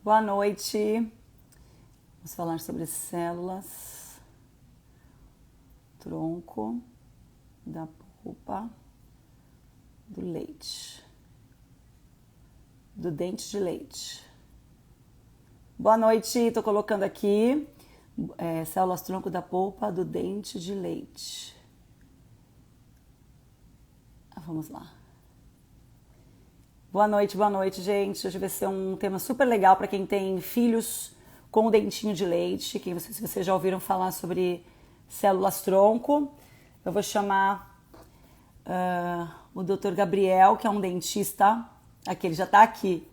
Boa noite. Vamos falar sobre células, tronco da polpa do leite, do dente de leite. Boa noite, estou colocando aqui células tronco da polpa do dente de leite. Vamos lá. Boa noite, gente. Hoje vai ser um tema super legal para quem tem filhos com o dentinho de leite. Se vocês já ouviram falar sobre células tronco, eu vou chamar o Dr. Gabriel, que é um dentista. Aqui, ele já está aqui.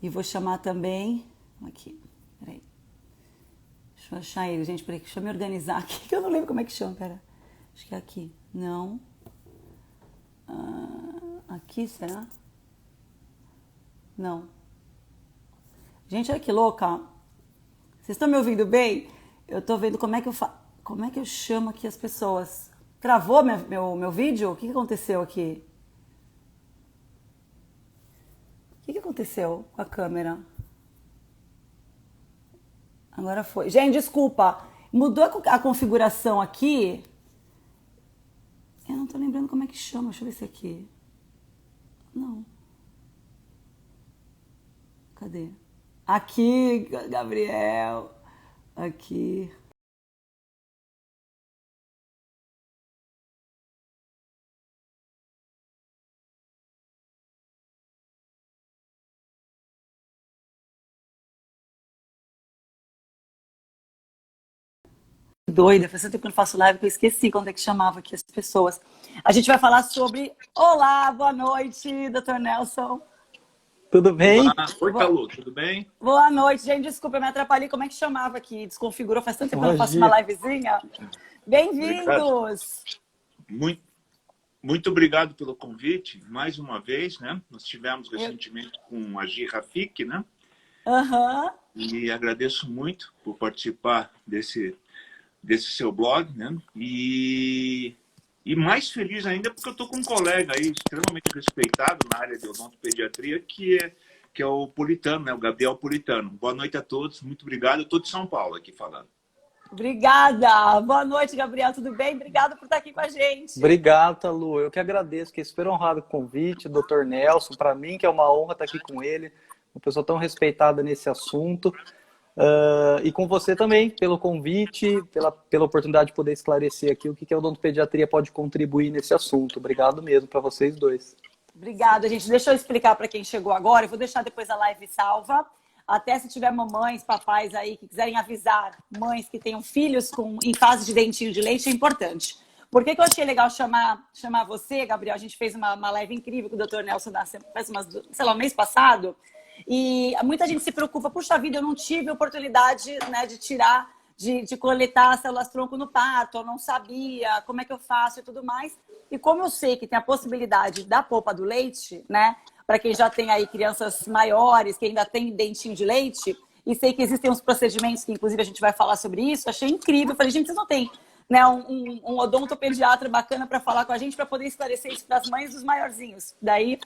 E vou chamar também... Aqui, peraí. Deixa eu achar ele, gente. Peraí, deixa eu me organizar aqui, que eu não lembro como é que chama. Pera. Acho que é aqui. Não. Aqui, será? Não. Gente, olha que louca. Vocês estão me ouvindo bem? Eu tô vendo como é que eu chamo aqui as pessoas. Travou meu vídeo? O que aconteceu aqui? O que aconteceu com a câmera? Agora foi. Gente, desculpa. Mudou a configuração aqui. Eu não tô lembrando como é que chama. Deixa eu ver se aqui. Não. Cadê? Aqui, Gabriel. Aqui. Doida, faz tempo que eu não faço live que eu esqueci quando é que chamava aqui as pessoas. A gente vai falar sobre... Olá, boa noite, Dr. Nelson. Tudo bem? Olá. Oi, Calu, tudo bem? Boa noite, gente. Desculpa, eu me atrapalhei. Como é que chamava aqui? Desconfigurou. Faz tanto tempo que eu não faço uma livezinha. Bem-vindos! Muito obrigado pelo convite, mais uma vez, né? Nós tivemos recentemente com a Gi Rafik, né? Aham. E agradeço muito por participar desse seu blog, né? E mais feliz ainda porque eu estou com um colega aí extremamente respeitado na área de odontopediatria, que é o Politano, né? O Gabriel Politano. Boa noite a todos, muito obrigado. Eu estou de São Paulo aqui falando. Obrigada. Boa noite, Gabriel. Tudo bem? Obrigada por estar aqui com a gente. Obrigado, Talu. Eu que agradeço, fiquei super honrado com o convite, Dr. Nelson. Para mim, que é uma honra estar aqui com ele, uma pessoa tão respeitada nesse assunto. E com você também, pelo convite, pela oportunidade de poder esclarecer aqui o que a odontopediatria pode contribuir nesse assunto. Obrigado mesmo para vocês dois. Obrigada, gente. Deixa eu explicar para quem chegou agora. Eu vou deixar depois a live salva. Até se tiver mamães, papais aí que quiserem avisar mães que tenham filhos em fase de dentinho de leite, é importante. Por que eu achei legal chamar você, Gabriel? A gente fez uma live incrível com o Dr. Nelson faz um mês passado. E muita gente se preocupa, puxa vida, eu não tive oportunidade, né, de coletar células tronco no parto, eu não sabia como é que eu faço e tudo mais. E como eu sei que tem a possibilidade da polpa do leite, né, para quem já tem aí crianças maiores, que ainda tem dentinho de leite, e sei que existem uns procedimentos que, inclusive, a gente vai falar sobre isso, achei incrível. Falei, gente, vocês não têm, né, um odontopediatra bacana para falar com a gente, para poder esclarecer isso para as mães dos maiorzinhos. Daí,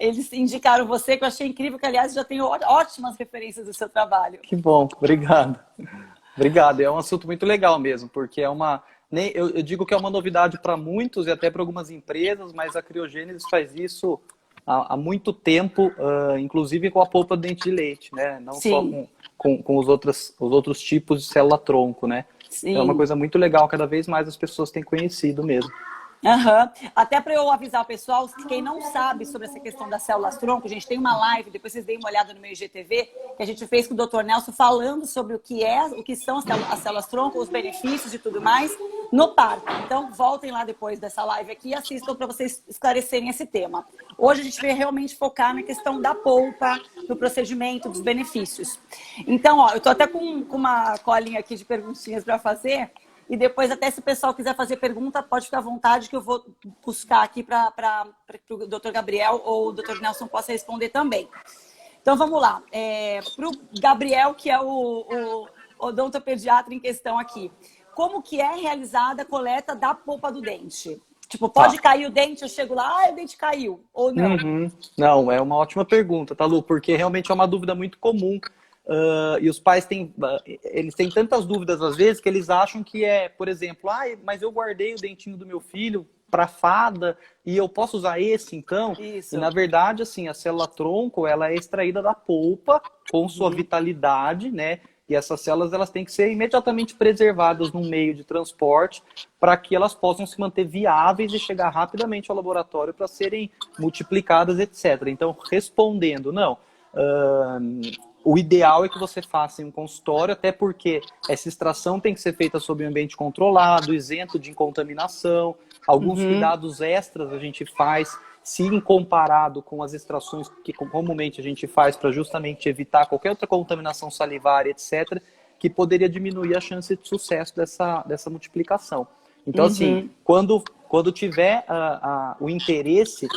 eles indicaram você, que eu achei incrível, que, aliás, já tenho ótimas referências do seu trabalho. Que bom, obrigado. Obrigado, é um assunto muito legal mesmo, porque eu digo que é uma novidade para muitos e até para algumas empresas, mas a Criogênesis faz isso há muito tempo, inclusive com a polpa do dente de leite, né? Não Sim. Só com os outros tipos de célula-tronco, né? Sim. É uma coisa muito legal, cada vez mais as pessoas têm conhecido mesmo. Uhum. Até para eu avisar o pessoal, quem não sabe sobre essa questão das células-tronco, a gente tem uma live, depois vocês deem uma olhada no meu IGTV, que a gente fez com o Dr. Nelson falando sobre o que são as células-tronco, os benefícios e tudo mais, no parto. Então, voltem lá depois dessa live aqui e assistam para vocês esclarecerem esse tema. Hoje a gente vai realmente focar na questão da polpa, do procedimento, dos benefícios. Então, ó, eu tô até com uma colinha aqui de perguntinhas para fazer. E depois, até se o pessoal quiser fazer pergunta, pode ficar à vontade, que eu vou buscar aqui para o Dr. Gabriel ou o Dr. Nelson possa responder também. Então, vamos lá. Para o Gabriel, que é o odontopediatra em questão aqui. Como que é realizada a coleta da polpa do dente? Tipo, pode cair o dente, eu chego lá, o dente caiu, ou não? Não, é uma ótima pergunta, tá, Lu? Porque realmente é uma dúvida muito comum e os pais eles têm tantas dúvidas às vezes que eles acham que por exemplo, mas eu guardei o dentinho do meu filho para fada e eu posso usar esse então? Isso. E na verdade, assim, a célula-tronco, ela é extraída da polpa com sua vitalidade, né? E essas células, elas têm que ser imediatamente preservadas num meio de transporte para que elas possam se manter viáveis e chegar rapidamente ao laboratório para serem multiplicadas, etc. Então, respondendo, não. O ideal é que você faça em um consultório, até porque essa extração tem que ser feita sob um ambiente controlado, isento de contaminação. Alguns cuidados extras a gente faz, se comparado com as extrações que comumente a gente faz para justamente evitar qualquer outra contaminação salivar, etc., que poderia diminuir a chance de sucesso dessa multiplicação. Então, assim, quando tiver o interesse,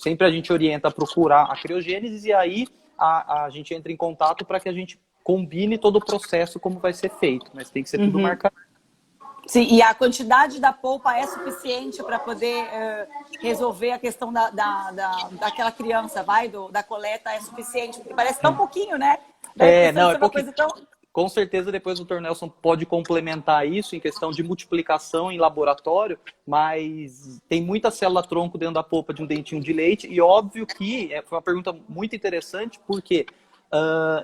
sempre a gente orienta a procurar a criogênese e aí a gente entra em contato para que a gente combine todo o processo como vai ser feito, mas tem que ser tudo marcado. Sim, e a quantidade da polpa é suficiente para poder resolver a questão daquela criança, da coleta, é suficiente? Porque parece tão pouquinho, né? Não, é pouquinho. Com certeza depois o Dr. Nelson pode complementar isso em questão de multiplicação em laboratório, mas tem muita célula-tronco dentro da polpa de um dentinho de leite e óbvio que foi uma pergunta muito interessante porque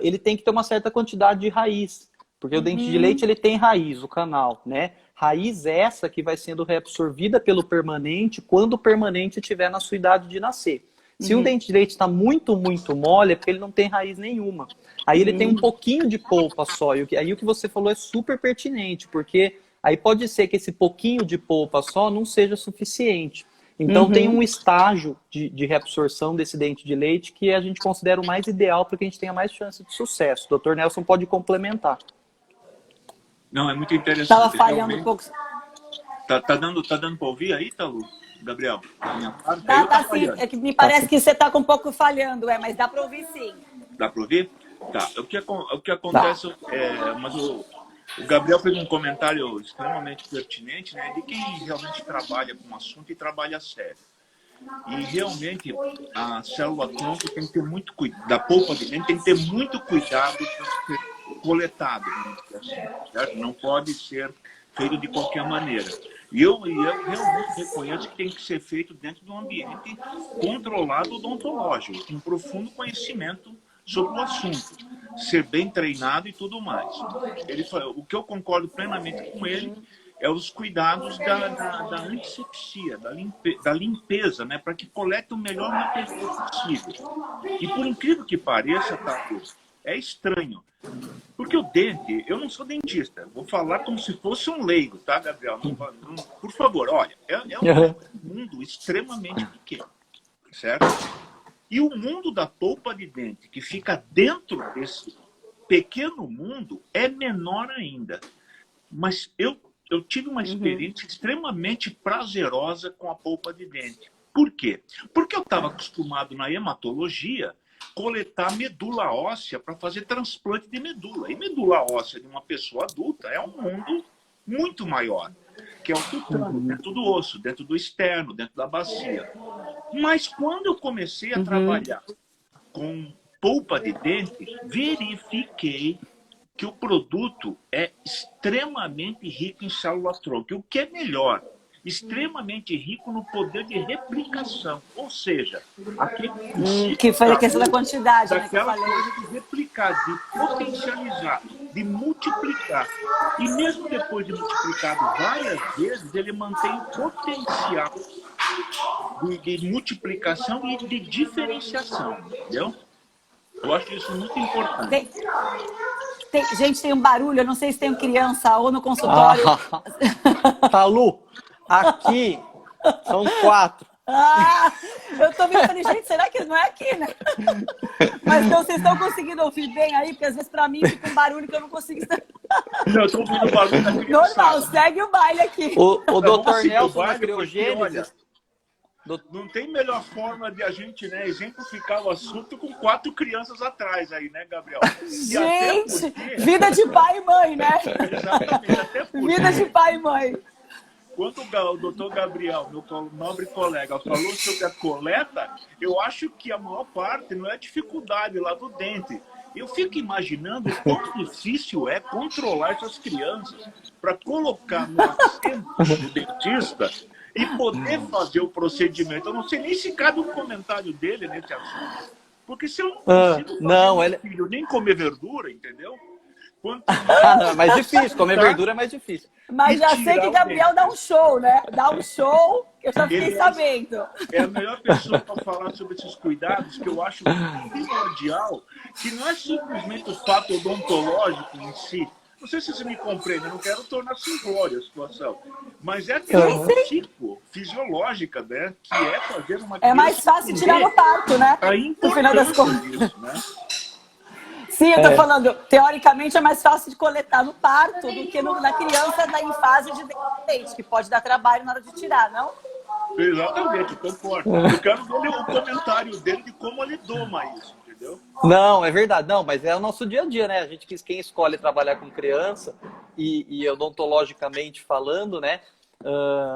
ele tem que ter uma certa quantidade de raiz, porque o dente de leite ele tem raiz, o canal, né? Raiz essa que vai sendo reabsorvida pelo permanente quando o permanente estiver na sua idade de nascer. Se um dente de leite está muito, muito mole, é porque ele não tem raiz nenhuma. Aí ele tem um pouquinho de polpa só. E aí o que você falou é super pertinente, porque aí pode ser que esse pouquinho de polpa só não seja suficiente. Então tem um estágio de reabsorção desse dente de leite que a gente considera o mais ideal para que a gente tenha mais chance de sucesso. O Dr. Nelson pode complementar. Não, é muito interessante. Estava falhando um pouco. Tá dando para ouvir aí, Talu? Gabriel? Tá sim. É que me parece que você está um pouco falhando, mas dá para ouvir sim. Dá para ouvir? Tá. O que acontece mas o Gabriel fez um comentário extremamente pertinente, né? De quem realmente trabalha com o assunto e trabalha sério. E realmente a célula-tronco tem que ter muito cuidado, da polpa de dente tem que ter muito cuidado para ser coletado, certo? Não pode ser feito de qualquer maneira. E eu realmente reconheço que tem que ser feito dentro de um ambiente controlado odontológico, com profundo conhecimento sobre o assunto, ser bem treinado e tudo mais. O que eu concordo plenamente com ele é os cuidados da antissepsia, da limpeza, né, para que colete o melhor material possível. E por incrível que pareça, Tato, é estranho. Porque o dente, eu não sou dentista, vou falar como se fosse um leigo, tá, Gabriel? Por favor, olha, é um mundo extremamente pequeno, certo? E o mundo da polpa de dente, que fica dentro desse pequeno mundo, é menor ainda. Mas eu tive uma experiência extremamente prazerosa com a polpa de dente. Por quê? Porque eu estava acostumado na hematologia coletar medula óssea para fazer transplante de medula. E medula óssea de uma pessoa adulta é um mundo muito maior, que é o tutano, dentro do osso, dentro do externo, dentro da bacia. Mas quando eu comecei a trabalhar com polpa de dente, verifiquei que o produto é extremamente rico em célula-tronco. O que é melhor, extremamente rico no poder de replicação. Ou seja, aquele que foi a questão da quantidade, né, daquela coisa de replicar, de potencializar, de multiplicar. E mesmo depois de multiplicado várias vezes, ele mantém o potencial de multiplicação e de diferenciação. Entendeu? Eu acho isso muito importante. Gente, tem um barulho, eu não sei se tem criança ou no consultório. Talu, aqui são 4. Eu tô vendo e falei, gente, será que não é aqui, né? Mas então vocês estão conseguindo ouvir bem aí? Porque às vezes pra mim fica um barulho que eu não consigo... Não, eu tô ouvindo o barulho da criança. Normal, segue o baile aqui. O Dr. Nelson na criogênese... Não tem melhor forma de a gente, né, exemplificar o assunto com 4 crianças atrás aí, né, Gabriel? Gente, vida de pai e mãe, né? Exatamente, até porque... Vida de pai e mãe. Quando o doutor Gabriel, meu nobre colega, falou sobre a coleta, eu acho que a maior parte não é a dificuldade lá do dente. Eu fico imaginando o quão difícil é controlar essas crianças para colocar no assento do dentista e poder fazer o procedimento. Eu não sei nem se cabe um comentário dele nesse assunto. Porque se eu não consigo fazer não, meu filho nem comer verdura, entendeu? Quanto não, é mais difícil. Comer verdura é mais difícil. Mas já sei que Gabriel dá um show, né? Dá um show, eu já fiquei sabendo. É a melhor pessoa para falar sobre esses cuidados, que eu acho primordial, que não é simplesmente o fato odontológico em si. Não sei se você me compreende, eu não quero tornar simplória a situação, mas é a questão psicofisiológica, né? Que é fazer uma criança. É mais fácil tirar no parto, né? No final das contas. Disso, né? Sim, eu tô falando, teoricamente é mais fácil de coletar no parto do que na criança em fase de leite, que pode dar trabalho na hora de tirar, não? Exatamente, eu concordo. Eu quero ver o comentário dele de como ele doma isso, entendeu? Não, é verdade. Não, mas é o nosso dia a dia, né? A gente, quem escolhe trabalhar com criança e odontologicamente falando, né?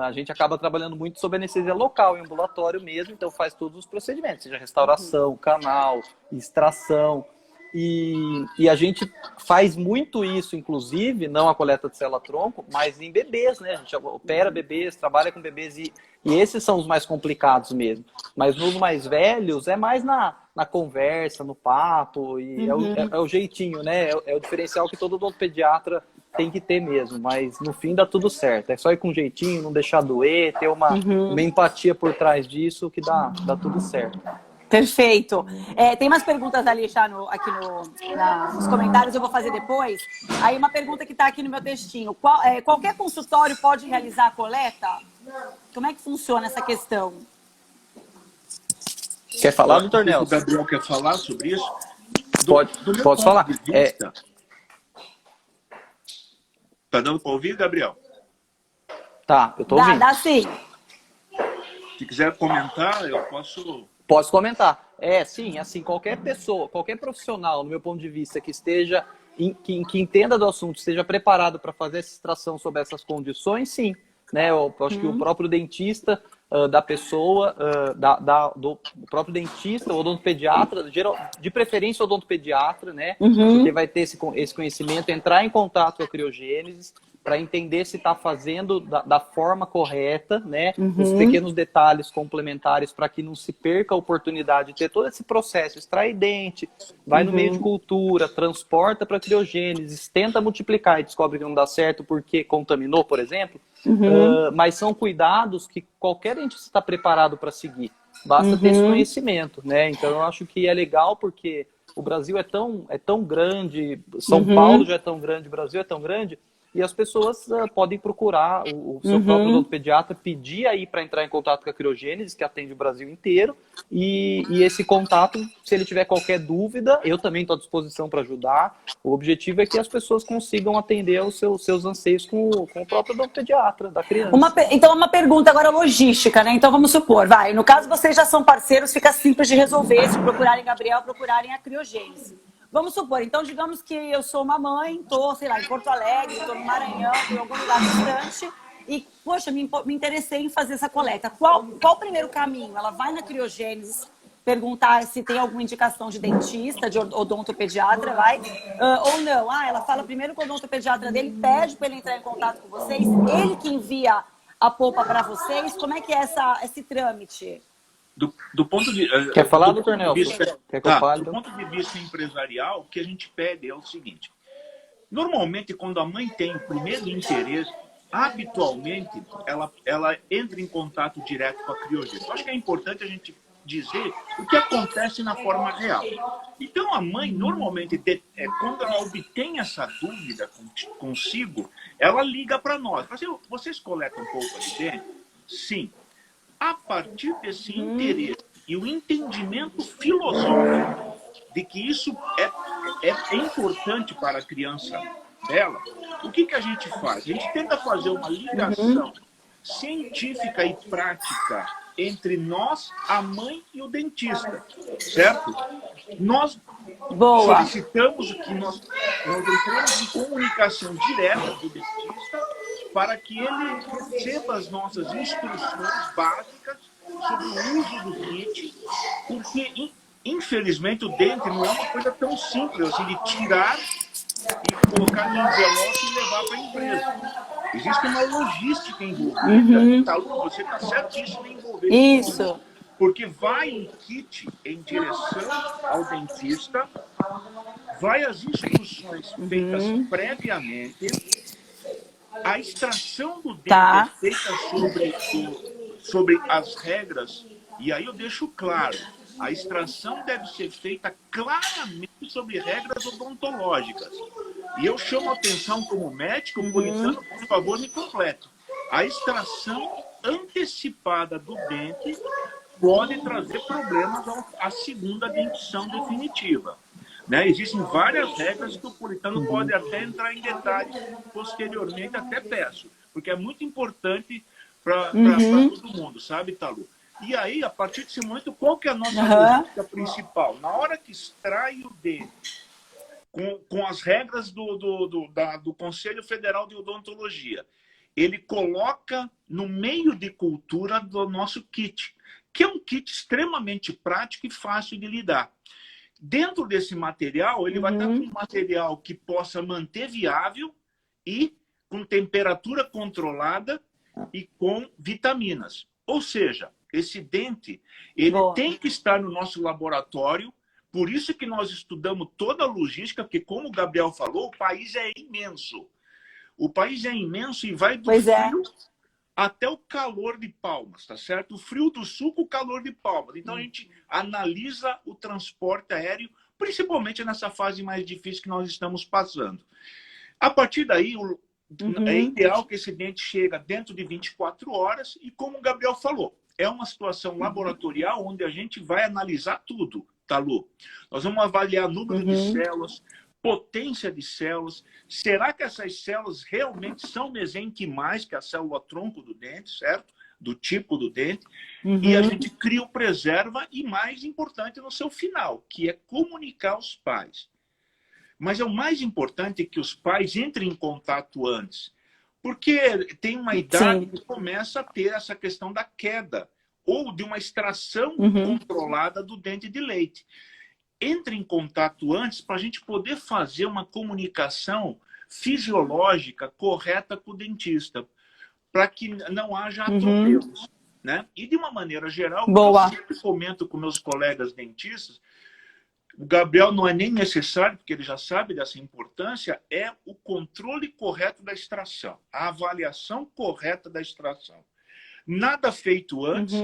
A gente acaba trabalhando muito sob anestesia local, em ambulatório mesmo, então faz todos os procedimentos, seja restauração, canal, extração. E a gente faz muito isso, inclusive, não a coleta de célula-tronco, mas em bebês, né? A gente opera bebês, trabalha com bebês e esses são os mais complicados mesmo. Mas nos mais velhos é mais na conversa, no papo, e é o jeitinho, né? É o diferencial que todo odontopediatra tem que ter mesmo, mas no fim dá tudo certo. É só ir com jeitinho, não deixar doer, ter uma empatia por trás disso que dá tudo certo. Perfeito. Tem umas perguntas ali já aqui nos comentários, eu vou fazer depois. Aí uma pergunta que está aqui no meu textinho. Qualquer consultório pode realizar a coleta? Como é que funciona essa questão? Quer falar, doutor Nelson? O Gabriel quer falar sobre isso? Pode falar. Tá dando para ouvir, Gabriel? Tá, eu tô ouvindo. Dá sim. Se quiser comentar, eu posso... Posso comentar. Sim, assim, qualquer pessoa, qualquer profissional, no meu ponto de vista, que esteja, que entenda do assunto, esteja preparado para fazer essa extração sob essas condições, sim. Né? Eu acho que o próprio dentista da pessoa, do próprio dentista, o odontopediatra, de preferência o odontopediatra, né? Porque vai ter esse conhecimento, entrar em contato com a criogênese, para entender se está fazendo da forma correta, né? Os pequenos detalhes complementares para que não se perca a oportunidade de ter todo esse processo, extrai dente, vai no meio de cultura, transporta para a criogênese, tenta multiplicar e descobre que não dá certo porque contaminou, por exemplo. Mas são cuidados que qualquer dentista está preparado para seguir. Basta ter esse conhecimento, né? Então eu acho que é legal porque o Brasil é tão grande, São Paulo já é tão grande, o Brasil é tão grande. E as pessoas podem procurar o seu próprio odontopediatra, pedir aí para entrar em contato com a criogênese, que atende o Brasil inteiro. E esse contato, se ele tiver qualquer dúvida, eu também estou à disposição para ajudar. O objetivo é que as pessoas consigam atender aos seus anseios com o próprio odontopediatra da criança. Então, uma pergunta agora logística, né? Então, vamos supor, no caso vocês já são parceiros, fica simples de resolver, se procurarem Gabriel, procurarem a criogênese. Vamos supor, então, digamos que eu sou uma mãe, estou, sei lá, em Porto Alegre, estou no Maranhão, em algum lugar distante, e, poxa, me interessei em fazer essa coleta. Qual o primeiro caminho? Ela vai na criogênese, perguntar se tem alguma indicação de dentista, de odontopediatra, ou não. Ela fala primeiro com o odontopediatra dele, pede para ele entrar em contato com vocês, ele que envia a polpa para vocês. Como é que é esse trâmite? Do ponto de... Quer falar, doutor Nelson? Do ponto de vista empresarial, o que a gente pede é o seguinte. Normalmente, quando a mãe tem o primeiro interesse, habitualmente, ela entra em contato direto com a criogênese. Eu acho que é importante a gente dizer o que acontece na forma real. Então, a mãe, normalmente, quando ela obtém essa dúvida consigo, ela liga para nós. Vocês coletam polpa de dente? Sim. A partir desse interesse e o entendimento filosófico de que isso é importante para a criança dela, o que a gente faz? A gente tenta fazer uma ligação científica e prática entre a mãe e o dentista, certo? Nós solicitamos que nós entremos em comunicação direta do dentista para que ele receba as nossas instruções básicas sobre o uso do kit, porque Infelizmente, o dente não é uma coisa tão simples assim de tirar e colocar no envelope e levar para a empresa. Existe uma logística envolvida. Uhum. Tá, Lu, você está certíssimo em envolver esse ponto. Isso. Porque vai um kit em direção ao dentista, vai as instruções feitas previamente, a extração do dente é Tá. feita sobre as regras, e aí eu deixo claro, a extração deve ser feita claramente sobre regras odontológicas. E eu chamo a atenção como médico, Politano, por favor, me complete. A extração antecipada do dente pode trazer problemas à segunda dentição definitiva. Né? Existem várias regras que o Politano pode até entrar em detalhes posteriormente, até peço, porque é muito importante para todo mundo, sabe, Talu? E aí, a partir desse momento, qual que é a nossa logística principal? Na hora que extrai o dente, com as regras do Conselho Federal de Odontologia, ele coloca no meio de cultura do nosso kit, que é um kit extremamente prático e fácil de lidar. Dentro desse material, ele vai estar com um material que possa manter viável e com temperatura controlada e com vitaminas. Ou seja, esse dente, ele tem que estar no nosso laboratório, por isso que nós estudamos toda a logística, porque como o Gabriel falou, o país é imenso. O país é imenso e vai do frio até o calor de Palmas, tá certo? O frio do sul com o calor de Palmas. Então, a gente analisa o transporte aéreo, principalmente nessa fase mais difícil que nós estamos passando. A partir daí, é ideal que esse dente chegue dentro de 24 horas e, como o Gabriel falou, é uma situação laboratorial onde a gente vai analisar tudo, tá, Lu? Nós vamos avaliar número de células, potência de células. Será que essas células realmente são mesenquimais, que é a célula-tronco do dente, certo? Do tipo do dente. E a gente criopreserva e, mais importante, no seu final, que é comunicar aos pais. Mas é o mais importante que os pais entrem em contato antes. Porque tem uma idade que começa a ter essa questão da queda ou de uma extração controlada do dente de leite. Entre em contato antes para a gente poder fazer uma comunicação fisiológica correta com o dentista, para que não haja atropelos. Né? E, de uma maneira geral, eu sempre comento com meus colegas dentistas, o Gabriel não é nem necessário, porque ele já sabe dessa importância, é o controle correto da extração, a avaliação correta da extração. Nada feito antes,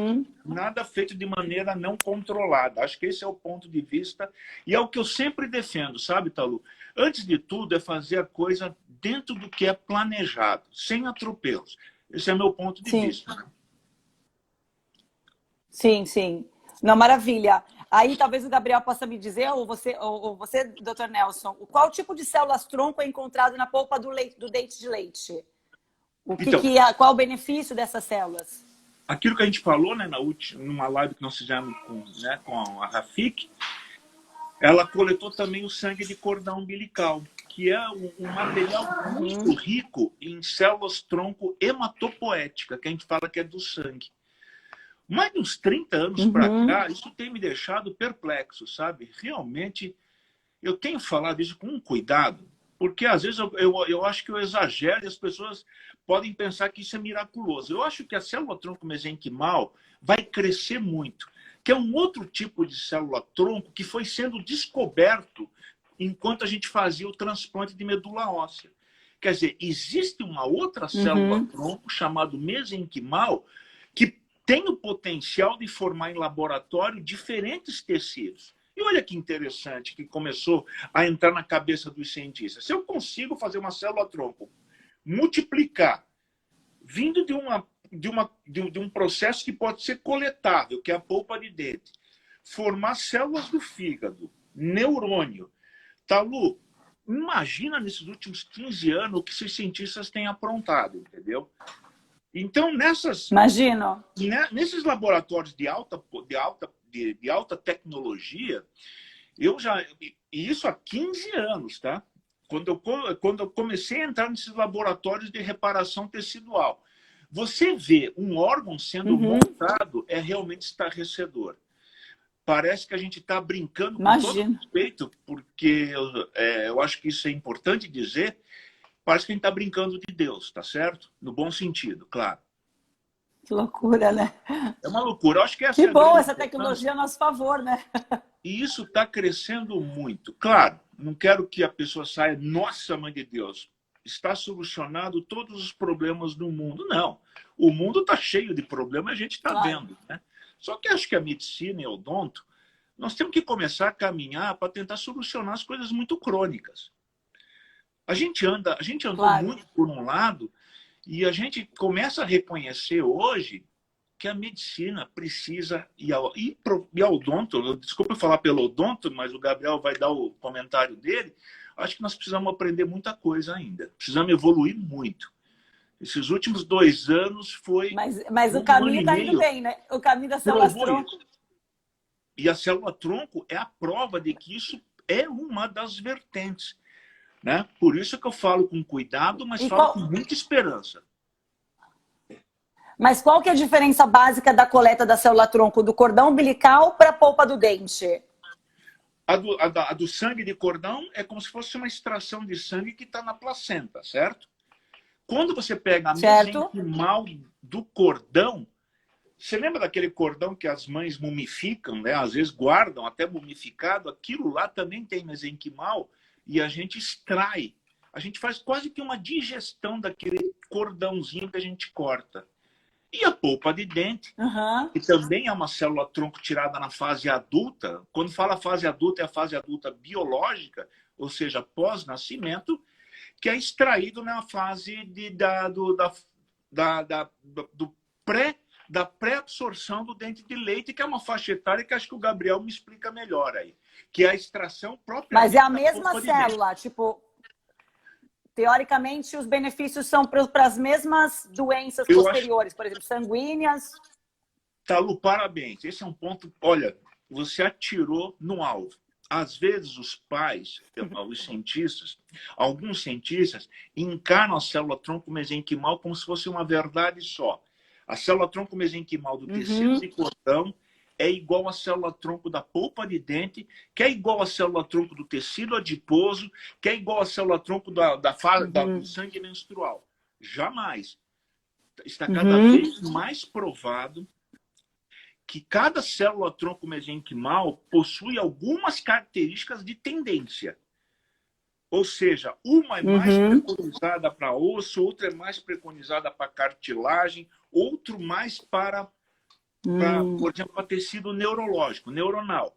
nada feito de maneira não controlada. Acho que esse é o ponto de vista e é o que eu sempre defendo, sabe, Talu? Antes de tudo, é fazer a coisa dentro do que é planejado, sem atropelos. Esse é meu ponto de vista. Sim, sim. Não, maravilha. Aí talvez o Gabriel possa me dizer, ou você, Dr. Nelson, qual tipo de células-tronco é encontrado na polpa do dente de leite? Qual o benefício dessas células? Aquilo que a gente falou, né, numa live que nós fizemos com a Rafik, ela coletou também o sangue de cordão umbilical, que é um material muito rico em células-tronco hematopoética, que a gente fala que é do sangue. Mais de uns 30 anos para cá, isso tem me deixado perplexo, sabe? Realmente, eu tenho falado isso com um cuidado, porque às vezes eu acho que eu exagero e as pessoas podem pensar que isso é miraculoso. Eu acho que a célula-tronco mesenquimal vai crescer muito, que é um outro tipo de célula-tronco que foi sendo descoberto enquanto a gente fazia o transplante de medula óssea. Quer dizer, existe uma outra célula-tronco chamada mesenquimal que tem o potencial de formar em laboratório diferentes tecidos. E olha que interessante que começou a entrar na cabeça dos cientistas. Se eu consigo fazer uma célula-tronco multiplicar, vindo de um processo que pode ser coletável, que é a polpa de dente, formar células do fígado, neurônio. Talu, imagina nesses últimos 15 anos o que esses cientistas têm aprontado, entendeu? Então, nesses laboratórios de alta tecnologia, e isso há 15 anos, tá? Quando eu comecei a entrar nesses laboratórios de reparação tecidual, você vê um órgão sendo montado é realmente estarrecedor. parece que a gente está brincando com todo Imagina. respeito, porque eu acho que isso é importante dizer, parece que a gente está brincando de Deus, tá certo? No bom sentido, claro. Que loucura, né? É uma loucura. Eu acho que essa Que é a bom grande essa tecnologia a nosso favor, né? E isso está crescendo muito. Claro, não quero que a pessoa saia, nossa, mãe de Deus, está solucionado todos os problemas do mundo. Não. O mundo está cheio de problemas, a gente está vendo. Né? Só que acho que a medicina e o odonto, nós temos que começar a caminhar para tentar solucionar as coisas muito crônicas. A gente andou muito por um lado e a gente começa a reconhecer hoje que a medicina precisa, e a odonto, desculpa eu falar pelo odonto, mas o Gabriel vai dar o comentário dele, acho que nós precisamos aprender muita coisa ainda. Precisamos evoluir muito. Esses últimos 2 anos foi... Mas o caminho está indo bem, né? O caminho da célula-tronco. E a célula-tronco é a prova de que isso é uma das vertentes. Né? Por isso que eu falo com cuidado, mas falo com muita esperança. Mas qual que é a diferença básica da coleta da célula-tronco do cordão umbilical para a polpa do dente? A do sangue de cordão é como se fosse uma extração de sangue que está na placenta, certo? Quando você pega a mesenquimal do cordão, você lembra daquele cordão que as mães mumificam, né? Às vezes guardam até mumificado, aquilo lá também tem mesenquimal e a gente extrai. A gente faz quase que uma digestão daquele cordãozinho que a gente corta. E a polpa de dente, que também é uma célula-tronco tirada na fase adulta. Quando fala fase adulta, é a fase adulta biológica, ou seja, pós-nascimento, que é extraído na fase da pré-absorção do dente de leite, que é uma faixa etária que acho que o Gabriel me explica melhor aí. Que é a extração própria. Mas é a mesma célula, tipo... Teoricamente, os benefícios são para as mesmas doenças posteriores, por exemplo, sanguíneas. Talu, parabéns. Esse é um ponto... Olha, você atirou no alvo. Às vezes, os pais, os cientistas, alguns cientistas, encarnam a célula-tronco mesenquimal como se fosse uma verdade só. A célula-tronco mesenquimal do tecido de cordão é igual à célula-tronco da polpa de dente, que é igual à célula-tronco do tecido adiposo, que é igual à célula-tronco do sangue menstrual. Jamais. Está cada vez mais provado que cada célula-tronco mesenquimal possui algumas características de tendência. Ou seja, uma é mais preconizada para osso, outra é mais preconizada para cartilagem, outro mais para por exemplo, para tecido neurológico, neuronal.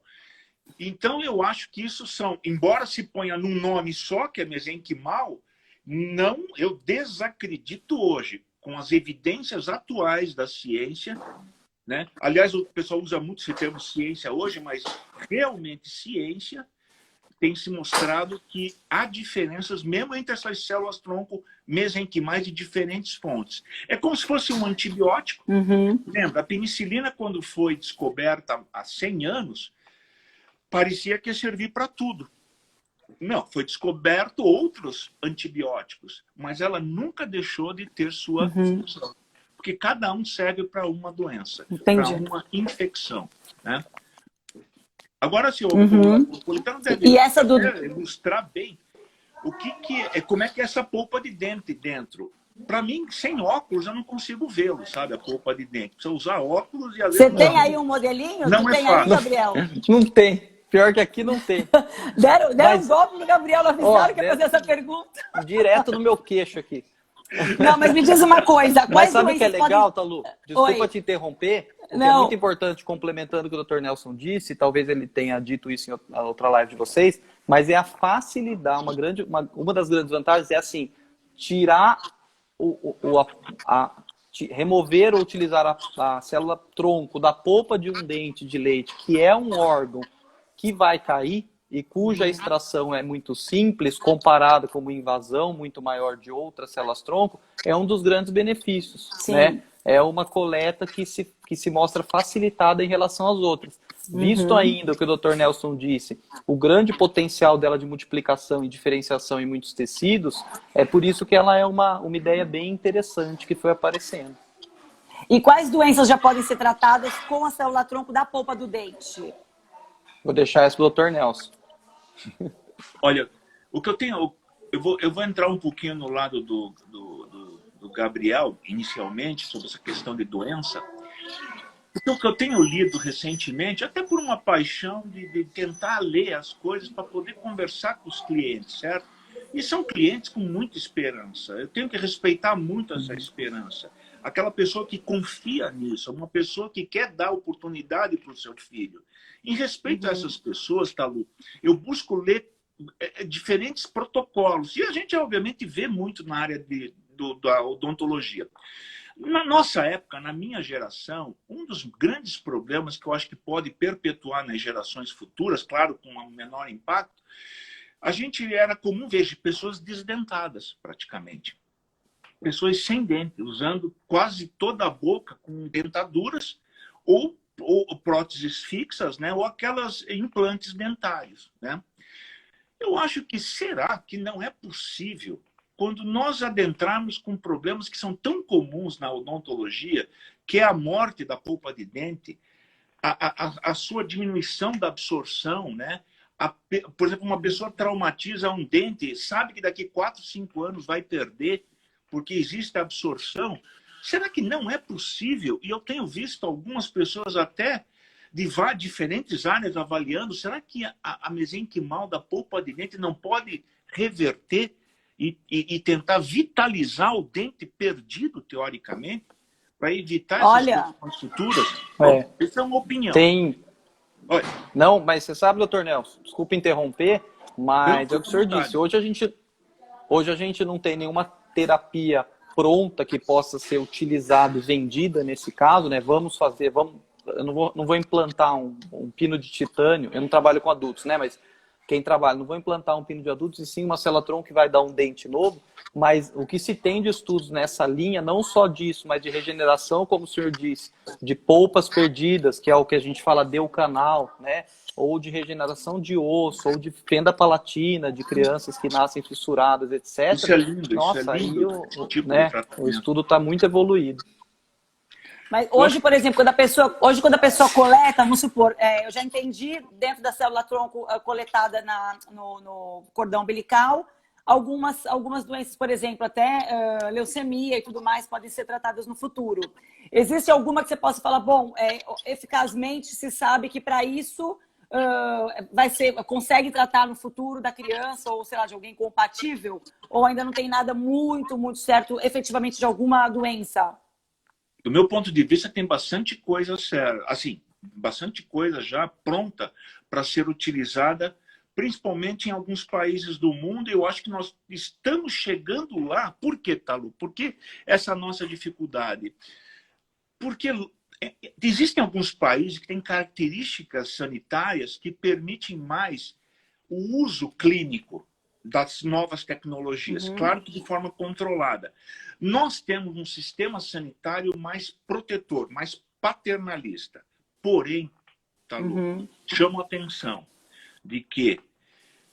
Então, eu acho que isso são, embora se ponha num nome só, que é mesenquimal, não, eu desacredito hoje, com as evidências atuais da ciência, né? Aliás, o pessoal usa muito esse termo ciência hoje, mas realmente ciência tem se mostrado que há diferenças mesmo entre essas células-tronco mesenquimais de diferentes fontes. É como se fosse um antibiótico. Lembra, a penicilina, quando foi descoberta há 100 anos, parecia que ia servir para tudo. Não, foi descoberto outros antibióticos, mas ela nunca deixou de ter sua função. Porque cada um serve para uma doença, para uma infecção. Né? Agora, se o Napolitano deve ilustrar bem como é que é essa polpa de dente dentro. Para mim, sem óculos, eu não consigo vê-lo, sabe? A polpa de dente. Precisa usar óculos e... Você tem aí um modelinho? Não é fácil. Aí, Gabriel? Não tem. Pior que aqui não tem. Deram um golpe no Gabriel, não avisaram que ia fazer essa pergunta. Direto no meu queixo aqui. Não, mas me diz uma coisa. Mas sabe o que é legal, Talu? Desculpa te interromper. O que é muito importante, complementando o que o Dr. Nelson disse, talvez ele tenha dito isso em outra live de vocês, mas é a facilidade. Uma das grandes vantagens é assim, tirar remover ou utilizar a célula-tronco da polpa de um dente de leite, que é um órgão que vai cair e cuja extração é muito simples, comparada com uma invasão muito maior de outras células-tronco, é um dos grandes benefícios. Né? É uma coleta que se mostra facilitada em relação às outras. Visto ainda o que o Dr. Nelson disse, o grande potencial dela de multiplicação e diferenciação em muitos tecidos, é por isso que ela é uma ideia bem interessante que foi aparecendo. E quais doenças já podem ser tratadas com a célula-tronco da polpa do dente? Vou deixar isso pro Dr. Nelson. Olha, o que eu tenho... Eu vou entrar um pouquinho no lado do Gabriel, inicialmente, sobre essa questão de doença. Porque o que eu tenho lido recentemente, até por uma paixão de tentar ler as coisas para poder conversar com os clientes, certo? E são clientes com muita esperança. Eu tenho que respeitar muito essa esperança. Aquela pessoa que confia nisso, uma pessoa que quer dar oportunidade para o seu filho. Em respeito a essas pessoas, Talu, eu busco ler diferentes protocolos. E a gente, obviamente, vê muito na área da odontologia. Na nossa época, na minha geração, um dos grandes problemas que eu acho que pode perpetuar nas gerações futuras, claro, com um menor impacto, a gente era comum ver pessoas desdentadas, praticamente. Pessoas sem dente, usando quase toda a boca com dentaduras ou próteses fixas, né? Ou aquelas implantes dentários, né? Eu acho que será que não é possível, quando nós adentrarmos com problemas que são tão comuns na odontologia, que é a morte da polpa de dente, a sua diminuição da absorção, né? Por exemplo, uma pessoa traumatiza um dente, sabe que daqui 4, 5 anos vai perder, porque existe a absorção. Será que não é possível? E eu tenho visto algumas pessoas até de diferentes áreas avaliando, será que a mesenquimal da polpa de dente não pode reverter e tentar vitalizar o dente perdido, teoricamente, para evitar essas questões futuras? Essa é uma opinião. Olha. Não, mas você sabe, doutor Nelson, desculpa interromper, mas é o que o senhor disse. Hoje a gente não tem nenhuma terapia pronta que possa ser utilizada e vendida nesse caso, né? Eu não vou implantar um pino de titânio, eu não trabalho com adultos, né? Mas quem trabalha, não vou implantar um pino de adultos, e sim uma Cellatron que vai dar um dente novo, mas o que se tem de estudos nessa linha, não só disso, mas de regeneração, como o senhor disse, de polpas perdidas, que é o que a gente fala de canal, né? Ou de regeneração de osso, ou de fenda palatina, de crianças que nascem fissuradas, etc. Isso é lindo, nossa, isso é lindo. Aí o estudo está muito evoluído. Mas hoje, por exemplo, quando a pessoa coleta, vamos supor, eu já entendi, dentro da célula tronco coletada no cordão umbilical, algumas doenças, por exemplo, até leucemia e tudo mais, podem ser tratadas no futuro. Existe alguma que você possa falar, bom, eficazmente se sabe que para isso consegue tratar no futuro da criança ou, sei lá, de alguém compatível? Ou ainda não tem nada muito, muito certo, efetivamente, de alguma doença? Do meu ponto de vista, tem bastante coisa séria, assim, bastante coisa já pronta para ser utilizada, principalmente em alguns países do mundo. Eu acho que nós estamos chegando lá. Por que, Talu? Por que essa nossa dificuldade? Porque existem alguns países que têm características sanitárias que permitem mais o uso clínico das novas tecnologias, claro que de forma controlada. Nós temos um sistema sanitário mais protetor, mais paternalista. Porém, Talu, chamo a atenção de que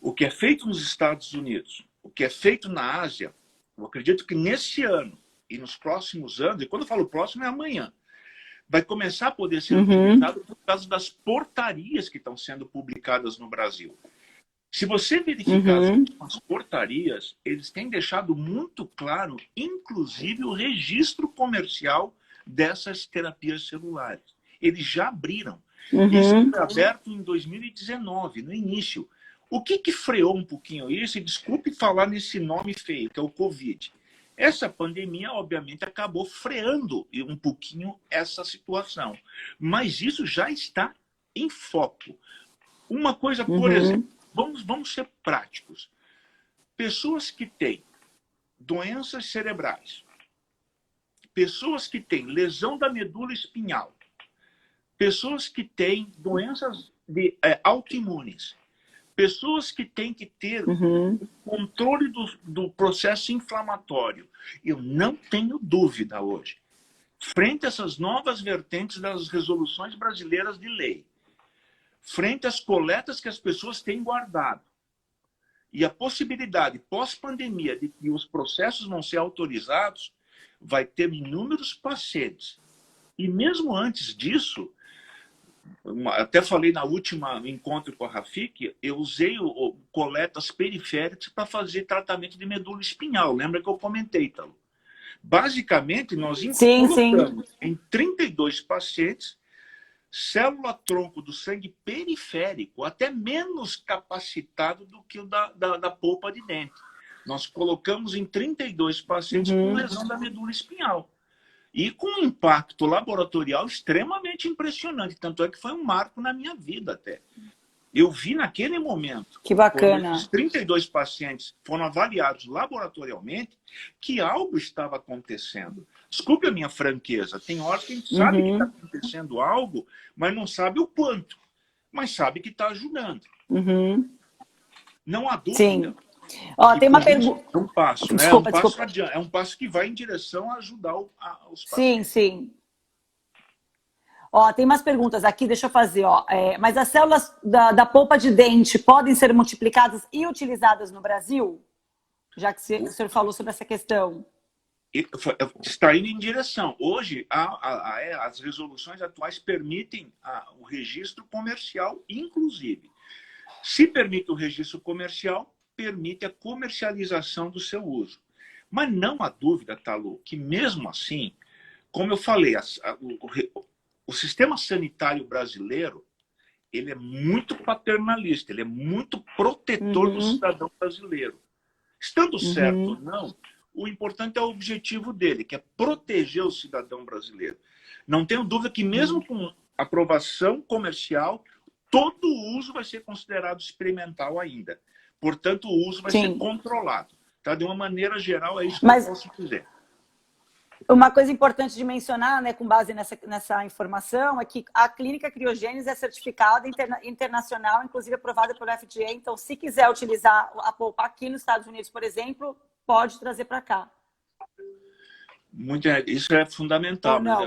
o que é feito nos Estados Unidos, o que é feito na Ásia, eu acredito que nesse ano e nos próximos anos, e quando eu falo próximo é amanhã, vai começar a poder ser utilizado por causa das portarias que estão sendo publicadas no Brasil. Se você verificar as portarias, eles têm deixado muito claro, inclusive, o registro comercial dessas terapias celulares. Eles já abriram. Isso foi aberto em 2019, no início. O que freou um pouquinho isso? E desculpe falar nesse nome feio, que é o Covid. Essa pandemia, obviamente, acabou freando um pouquinho essa situação. Mas isso já está em foco. Uma coisa, por exemplo, vamos ser práticos. Pessoas que têm doenças cerebrais, pessoas que têm lesão da medula espinhal, pessoas que têm doenças autoimunes, pessoas que têm que ter controle do processo inflamatório. Eu não tenho dúvida hoje, frente a essas novas vertentes das resoluções brasileiras de lei, frente às coletas que as pessoas têm guardado, e a possibilidade, pós-pandemia, de que os processos vão ser autorizados, vai ter inúmeros pacientes. E mesmo antes disso, Até falei na última encontro com a Rafik, eu usei coletas periféricas para fazer tratamento de medula espinhal. Lembra que eu comentei, Talo? Basicamente, nós Sim, colocamos em 32 pacientes célula-tronco do sangue periférico, até menos capacitado do que o da polpa de dente. Nós colocamos em 32 pacientes com lesão da medula espinhal. E com um impacto laboratorial extremamente impressionante. Tanto é que foi um marco na minha vida até. Eu vi naquele momento, que bacana, quando os 32 pacientes foram avaliados laboratorialmente, que algo estava acontecendo. Desculpe a minha franqueza, tem horas que a gente sabe que está acontecendo algo, mas não sabe o quanto. Mas sabe que está ajudando. Não há dúvida. Sim. Ó, tem uma pergunta. É um passo, né? Desculpa, É um passo que vai em direção a ajudar os Sim, pacientes. sim. Ó, tem umas perguntas aqui, deixa eu fazer. Ó. Mas as células da polpa de dente podem ser multiplicadas e utilizadas no Brasil? Já que o senhor falou sobre essa questão. Está indo em direção. Hoje, as resoluções atuais permitem o registro comercial, inclusive. Se permite o registro comercial, permite a comercialização do seu uso. Mas não há dúvida, Talo, que mesmo assim, como eu falei, o sistema sanitário brasileiro, ele é muito paternalista, ele é muito protetor do cidadão brasileiro. Estando certo ou não, o importante é o objetivo dele, que é proteger o cidadão brasileiro. Não tenho dúvida que mesmo com aprovação comercial, todo o uso vai ser considerado experimental ainda. Portanto, o uso vai ser controlado. Tá? De uma maneira geral, é isso que eu posso dizer. Uma coisa importante de mencionar, né, com base nessa informação, é que a clínica Criogênesis é certificada internacional, inclusive aprovada pelo FDA. Então, se quiser utilizar a polpa aqui nos Estados Unidos, por exemplo, pode trazer para cá. Isso é fundamental. Não.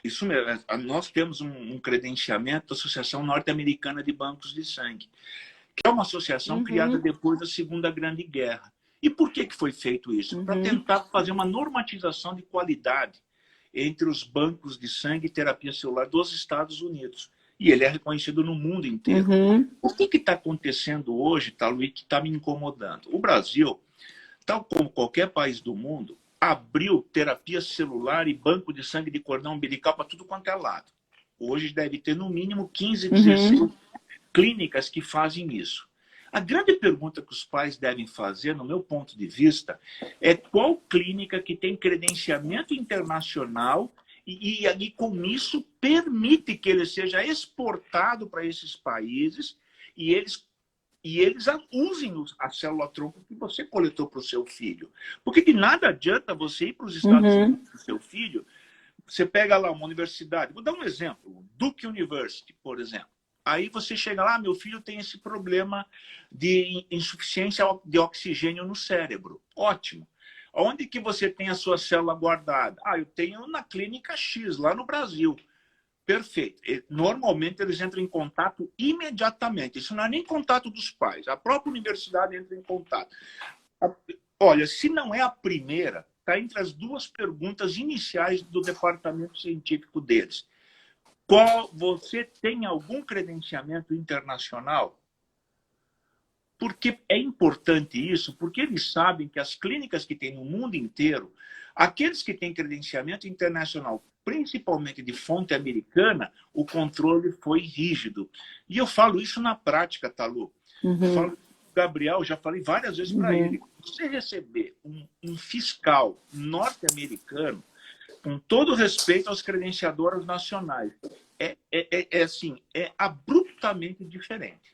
Isso mesmo. Nós temos um credenciamento da Associação Norte-Americana de Bancos de Sangue, que é uma associação criada depois da Segunda Grande Guerra. E por que foi feito isso? Para tentar fazer uma normatização de qualidade entre os bancos de sangue e terapia celular dos Estados Unidos. E ele é reconhecido no mundo inteiro. O que está acontecendo hoje, Talo, e que está me incomodando? O Brasil, tal como qualquer país do mundo, abriu terapia celular e banco de sangue de cordão umbilical para tudo quanto é lado. Hoje deve ter no mínimo 15, 16 clínicas que fazem isso. A grande pergunta que os pais devem fazer, no meu ponto de vista, é qual clínica que tem credenciamento internacional e com isso permite que ele seja exportado para esses países e eles usem a célula-tronco que você coletou para o seu filho. Porque de nada adianta você ir para os Estados Unidos com o seu filho, você pega lá uma universidade, vou dar um exemplo, Duke University, por exemplo. Aí você chega lá, meu filho tem esse problema de insuficiência de oxigênio no cérebro. Ótimo. Onde que você tem a sua célula guardada? Eu tenho na clínica X, lá no Brasil. Perfeito. Normalmente eles entram em contato imediatamente. Isso não é nem contato dos pais. A própria universidade entra em contato. Olha, se não é a primeira, está entre as duas perguntas iniciais do departamento científico deles. Você tem algum credenciamento internacional? Porque é importante isso, porque eles sabem que as clínicas que tem no mundo inteiro, aqueles que têm credenciamento internacional, principalmente de fonte americana, o controle foi rígido. E eu falo isso na prática, Talo. Eu falo com o Gabriel, já falei várias vezes para ele. Você receber um fiscal norte-americano, com todo respeito às credenciadoras nacionais, é abruptamente diferente.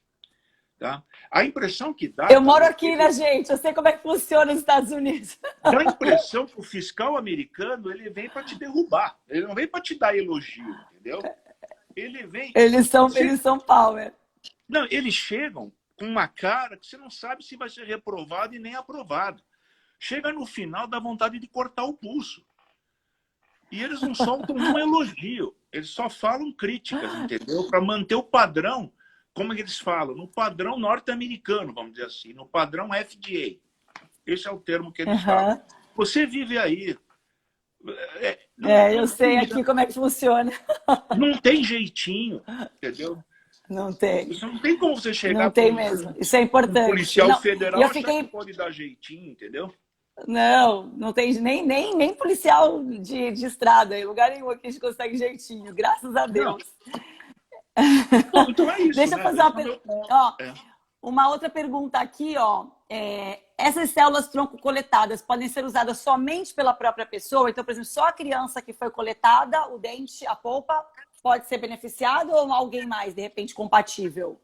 Tá? A impressão que dá... Eu moro aqui, né, gente? Eu sei como é que funciona nos Estados Unidos. Dá a impressão que o fiscal americano ele vem para te derrubar. Ele não vem para te dar elogio, entendeu? Ele vem... Eles são power. Não, eles chegam com uma cara que você não sabe se vai ser reprovado e nem aprovado. Chega no final, dá vontade de cortar o pulso. E eles não soltam um elogio, eles só falam críticas, entendeu? Para manter o padrão, como eles falam, no padrão norte-americano, vamos dizer assim, no padrão FDA. Esse é o termo que eles falam. Você vive aí, Eu sei aqui como é que funciona. Não tem jeitinho, entendeu? Não tem. Isso não tem como você chegar Não tem mesmo. Isso é importante. Um policial não, federal eu achar fiquei... que pode dar jeitinho, entendeu? Não tem nem policial de estrada. Em lugar nenhum aqui a gente consegue jeitinho, graças a Deus. Não, então é isso, Deixa eu né? fazer uma pergunta. Uma outra pergunta aqui, ó. Essas células-tronco coletadas podem ser usadas somente pela própria pessoa? Então, por exemplo, só a criança que foi coletada, o dente, a polpa, pode ser beneficiado ou alguém mais, de repente, compatível?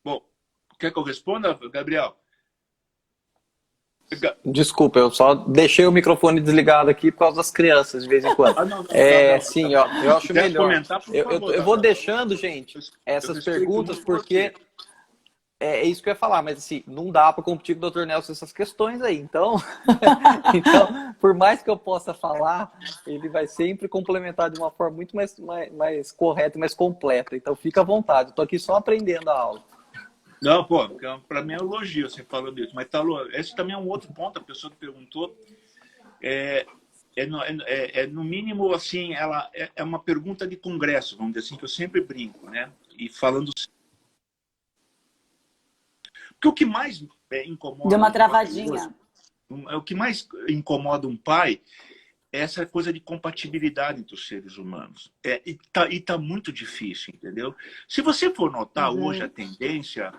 Bom, quer que eu responda, Gabriel? Desculpa, eu só deixei o microfone desligado aqui por causa das crianças, de vez em quando. Não. Sim, ó, eu acho melhor. Comentar, por favor, eu vou deixando, gente, essas perguntas, porque é isso que eu ia falar, mas assim, não dá para competir com o Dr. Nelson essas questões aí. Então, por mais que eu possa falar, ele vai sempre complementar de uma forma muito mais correta e mais completa. Então, fica à vontade. Estou aqui só aprendendo a aula. Não, pô, para mim é um elogio você falando isso. Mas, Talo, esse também é um outro ponto, a pessoa que perguntou. No mínimo, assim, ela é uma pergunta de congresso, vamos dizer assim, que eu sempre brinco, né? E falando... Porque o que mais incomoda... Deu uma travadinha. O que mais incomoda um pai é essa coisa de compatibilidade entre os seres humanos. E tá muito difícil, entendeu? Se você for notar hoje a tendência...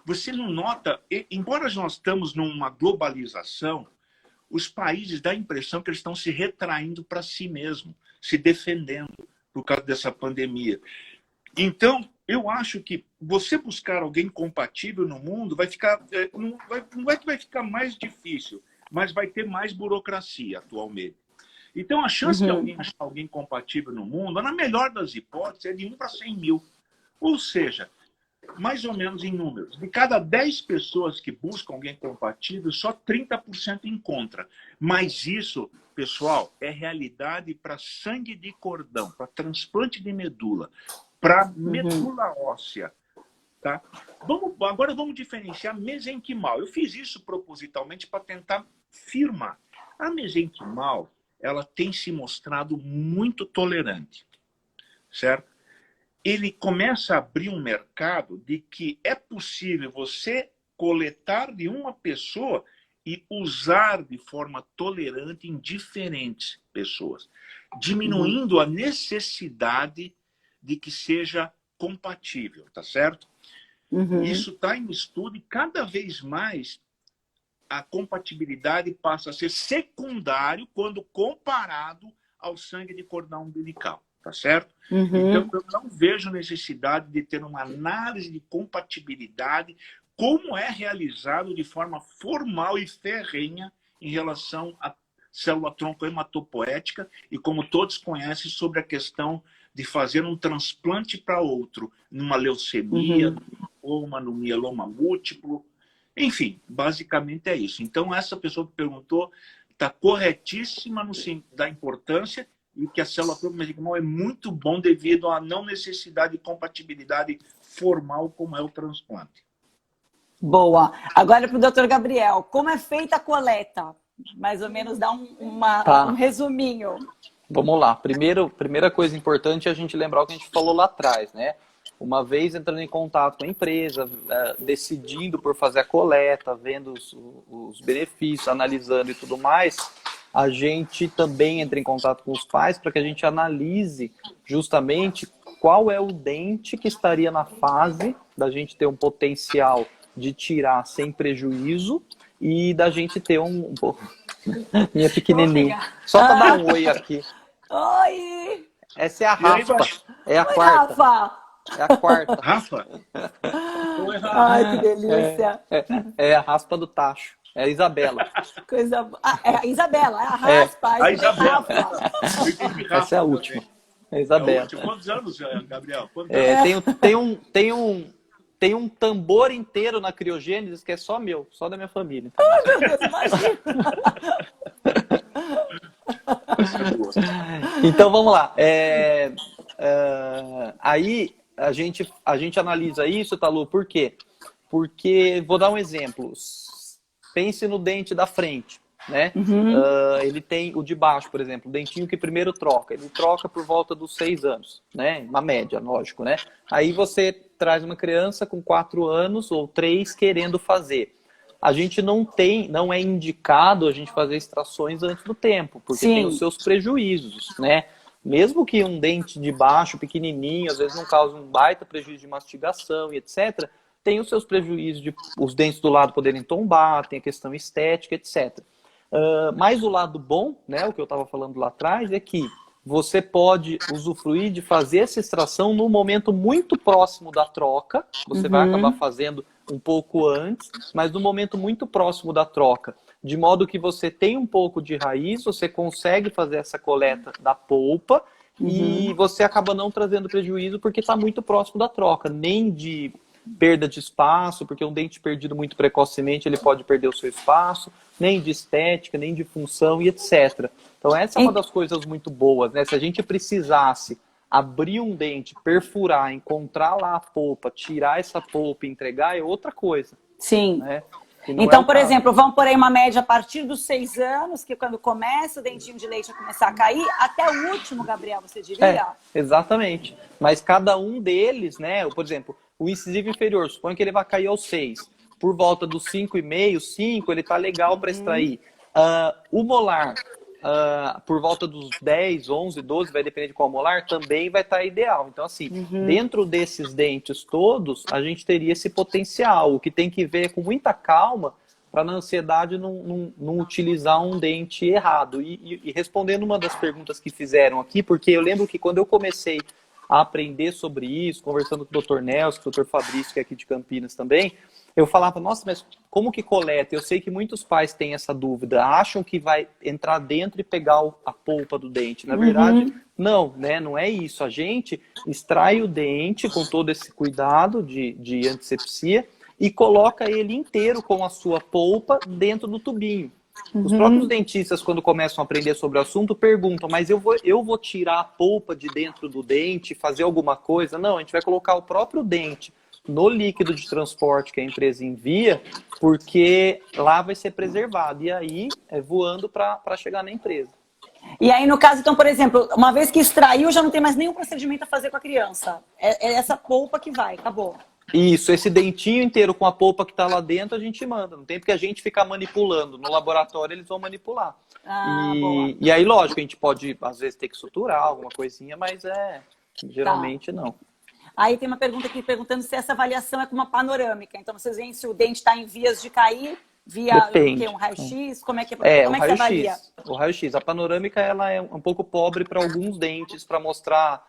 você não nota, embora nós estamos numa globalização, os países dão a impressão que eles estão se retraindo para si mesmos, se defendendo por causa dessa pandemia. Então, eu acho que você buscar alguém compatível no mundo vai ficar, não é que vai ficar mais difícil, mas vai ter mais burocracia atualmente. Então, a chance de alguém achar alguém compatível no mundo, na melhor das hipóteses, é de 1 para 100 mil. Ou seja, mais ou menos em números, de cada 10 pessoas que buscam alguém compatível, só 30% encontra. Mas isso, pessoal, é realidade para sangue de cordão, para transplante de medula, para medula óssea. Tá? Agora vamos diferenciar mesenquimal. Eu fiz isso propositalmente para tentar firmar. A mesenquimal, ela tem se mostrado muito tolerante, certo? Ele começa a abrir um mercado de que é possível você coletar de uma pessoa e usar de forma tolerante em diferentes pessoas, diminuindo a necessidade de que seja compatível, tá certo? Isso está em estudo e cada vez mais a compatibilidade passa a ser secundário quando comparado ao sangue de cordão umbilical. Tá certo? Então, eu não vejo necessidade de ter uma análise de compatibilidade como é realizado de forma formal e ferrenha em relação à célula-tronco hematopoética e como todos conhecem sobre a questão de fazer um transplante para outro, numa leucemia ou no mieloma múltiplo. Enfim, basicamente é isso. Então, essa pessoa que perguntou está corretíssima no sentido da importância e que a célula-tronco mesenquimal é muito bom devido à não necessidade de compatibilidade formal como é o transplante. Boa. Agora para o Dr. Gabriel, como é feita a coleta? Mais ou menos dá um resuminho. Vamos lá. Primeira coisa importante é a gente lembrar o que a gente falou lá atrás, né? Uma vez entrando em contato com a empresa, decidindo por fazer a coleta, vendo os benefícios, analisando e tudo mais, a gente também entra em contato com os pais para que a gente analise justamente qual é o dente que estaria na fase da gente ter um potencial de tirar sem prejuízo e da gente ter minha pequenininha. Só para dar um oi aqui. Oi! Essa é a Rafa. É a Oi, quarta. Rafa! É a quarta. Rafa? Ai, que delícia. É a raspa do tacho. É a Isabela. É a Isabela, é a raspa. A Isabela. Essa é a última. É a Isabela. Quantos anos, Gabriel? Tem um tambor inteiro na criogênese que é só meu, só da minha família. Ai, meu Deus, imagina. Então vamos lá. Aí a gente analisa isso, Talu, por quê? Porque, vou dar um exemplo. Pense no dente da frente. né? Ele tem o de baixo, por exemplo, o dentinho que primeiro troca. Ele troca por volta dos 6 anos, né? Uma média, lógico, né? Aí você traz uma criança com 4 anos ou 3 querendo fazer. A gente não é indicado a gente fazer extrações antes do tempo, porque Sim. tem os seus prejuízos, né? Mesmo que um dente de baixo, pequenininho, às vezes não cause um baita prejuízo de mastigação e etc., tem os seus prejuízos de os dentes do lado poderem tombar, tem a questão estética, etc. Mas o lado bom, né, o que eu estava falando lá atrás, é que você pode usufruir de fazer essa extração no momento muito próximo da troca. Você vai acabar fazendo um pouco antes, mas no momento muito próximo da troca. De modo que você tem um pouco de raiz, você consegue fazer essa coleta da polpa e você acaba não trazendo prejuízo porque está muito próximo da troca. Nem de perda de espaço, porque um dente perdido muito precocemente ele pode perder o seu espaço, nem de estética, nem de função e etc. Então essa é uma das coisas muito boas, né? Se a gente precisasse abrir um dente, perfurar, encontrar lá a polpa, tirar essa polpa e entregar é outra coisa. Sim. Né? Então, por exemplo, vamos por aí uma média a partir dos 6 anos, que quando começa o dentinho de leite a começar a cair, até o último, Gabriel, você diria? Exatamente. Mas cada um deles, né? Por exemplo, o incisivo inferior, suponho que ele vai cair aos 6. Por volta dos 5,5, 5, ele tá legal para extrair. O molar, por volta dos 10, 11, 12, vai depender de qual molar, também vai estar ideal. Então, assim, dentro desses dentes todos, a gente teria esse potencial. O que tem que ver com muita calma para na ansiedade não utilizar um dente errado. E respondendo uma das perguntas que fizeram aqui, porque eu lembro que quando eu comecei a aprender sobre isso, conversando com o Dr. Nelson, com o Dr. Fabrício, que é aqui de Campinas também, eu falava, nossa, mas como que coleta? Eu sei que muitos pais têm essa dúvida, acham que vai entrar dentro e pegar a polpa do dente. Na verdade, não, né? Não é isso. A gente extrai o dente com todo esse cuidado de antisepsia e coloca ele inteiro com a sua polpa dentro do tubinho. Os próprios dentistas, quando começam a aprender sobre o assunto, perguntam, mas eu vou tirar a polpa de dentro do dente, fazer alguma coisa? Não, a gente vai colocar o próprio dente no líquido de transporte que a empresa envia, porque lá vai ser preservado. E aí é voando para chegar na empresa. E aí, no caso, então, por exemplo, uma vez que extraiu, já não tem mais nenhum procedimento a fazer com a criança. É essa polpa que vai, acabou. Isso, esse dentinho inteiro com a polpa que está lá dentro, a gente manda. Não tem porque a gente ficar manipulando. No laboratório, eles vão manipular. E aí, lógico, a gente pode, às vezes, ter que suturar alguma coisinha, mas geralmente não. Aí tem uma pergunta aqui perguntando se essa avaliação é com uma panorâmica. Então, vocês veem se o dente está em vias de cair, via um raio-x? Como é que você avalia? O raio-x. A panorâmica ela é um pouco pobre para alguns dentes, para mostrar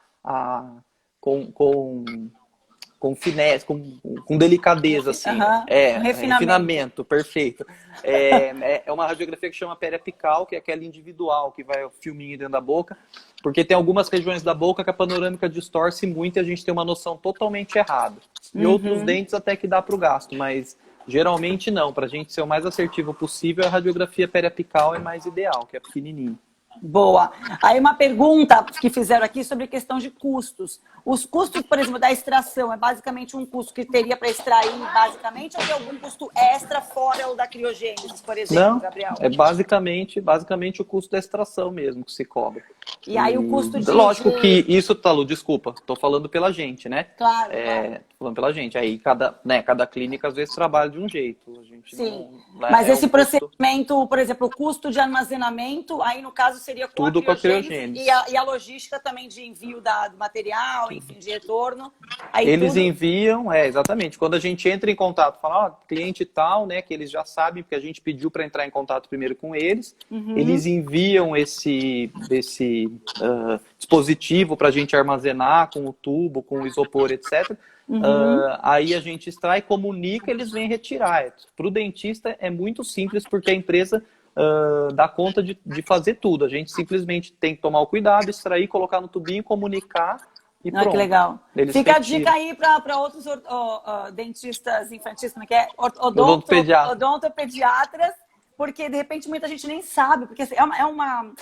com finesse, com delicadeza, assim. Um refinamento, perfeito. É uma radiografia que chama periapical, que é aquela individual, que vai o filminho dentro da boca, porque tem algumas regiões da boca que a panorâmica distorce muito e a gente tem uma noção totalmente errada. E outros dentes até que dá para o gasto, mas geralmente não. Para a gente ser o mais assertivo possível, a radiografia periapical é mais ideal, que é pequenininho. Boa. Aí uma pergunta que fizeram aqui sobre questão de custos. Os custos, por exemplo, da extração, é basicamente um custo que teria para extrair, basicamente, ou tem algum custo extra fora o da criogênese, por exemplo, não, Gabriel? É basicamente o custo da extração mesmo que se cobra. E aí o custo de... Lógico que isso, Talu, desculpa, tô falando pela gente, né? Claro. Tô falando pela gente. Aí cada clínica às vezes trabalha de um jeito. A gente Sim. não, mas esse procedimento, por exemplo, o custo de armazenamento, aí no caso seria com tudo a criogênese, com a criogênese. E a logística também de envio do material, enfim, de retorno. Aí eles enviam, exatamente. Quando a gente entra em contato, fala, cliente tal, né, que eles já sabem, porque a gente pediu para entrar em contato primeiro com eles, eles enviam esse dispositivo para a gente armazenar com o tubo, com o isopor, etc. Aí a gente extrai, comunica, eles vêm retirar. Para o dentista é muito simples, porque a empresa dá conta de fazer tudo. A gente simplesmente tem que tomar o cuidado, extrair, colocar no tubinho, comunicar e pronto. Que legal. Eles fica a dica aí para outros dentistas infantis, como é que é? Odontopediatras, porque de repente muita gente nem sabe, porque é uma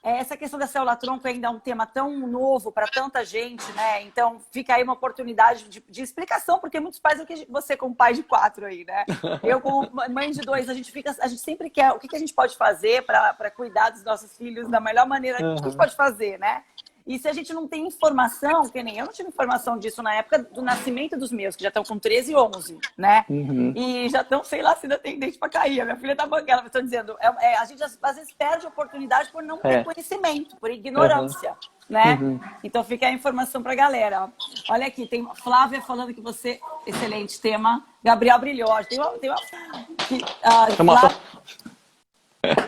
essa questão da célula-tronco ainda é um tema tão novo para tanta gente, né? Então, fica aí uma oportunidade de explicação, porque muitos pais, você como pai de 4 aí, né? Eu como mãe de 2, a gente sempre quer, o que a gente pode fazer para cuidar dos nossos filhos da melhor maneira que a gente pode fazer, né? E se a gente não tem informação, que nem eu não tive informação disso na época do nascimento dos meus, que já estão com 13 e 11, né? E já estão, sei lá, se ainda tem dente para cair. A minha filha tá banguela, estou dizendo. A gente às vezes perde a oportunidade por não ter conhecimento, por ignorância, né? Então fica a informação para a galera. Olha aqui, tem Flávia falando que você... Excelente tema. Gabriel brilhou.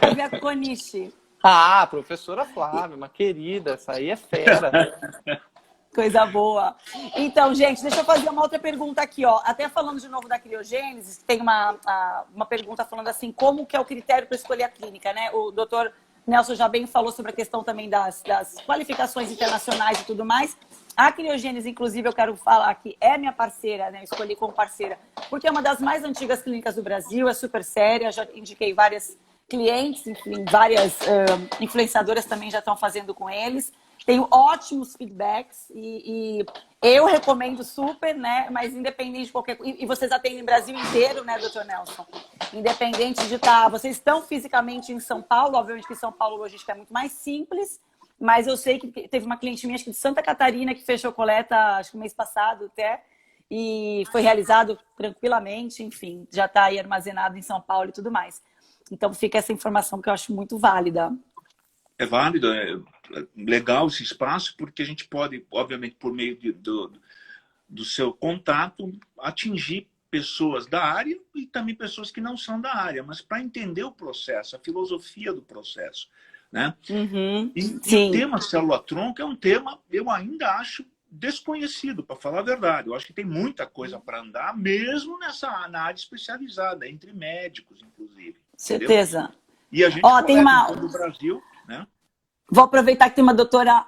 Flávia Coniche. Ah, professora Flávia, uma querida, essa aí é fera. Coisa boa. Então, gente, deixa eu fazer uma outra pergunta aqui, ó. Até falando de novo da criogênese, tem uma pergunta falando assim, como que é o critério para escolher a clínica, né? O doutor Nelson já bem falou sobre a questão também das qualificações internacionais e tudo mais. A criogênese, inclusive, eu quero falar que é minha parceira, né? Eu escolhi como parceira, porque é uma das mais antigas clínicas do Brasil, é super séria, já indiquei várias clientes, enfim, várias influenciadoras também já estão fazendo com eles. Tenho ótimos feedbacks e eu recomendo super, né? Mas independente de qualquer coisa. E vocês atendem o Brasil inteiro, né, doutor Nelson? Independente de estar... Vocês estão fisicamente em São Paulo, obviamente que em São Paulo a logística é muito mais simples, mas eu sei que teve uma cliente minha, acho que de Santa Catarina, que fechou coleta, acho que mês passado até, e foi realizado tranquilamente, enfim, já está aí armazenado em São Paulo e tudo mais. Então, fica essa informação que eu acho muito válida. É válido, é legal esse espaço, porque a gente pode, obviamente, por meio do seu contato, atingir pessoas da área e também pessoas que não são da área, mas para entender o processo, a filosofia do processo, né? E o tema célula-tronco é um tema, eu ainda acho desconhecido, para falar a verdade. Eu acho que tem muita coisa para andar, mesmo na área especializada, entre médicos, inclusive. Certeza. Entendeu? E a gente tem uma... no Brasil, né? Vou aproveitar que tem uma doutora...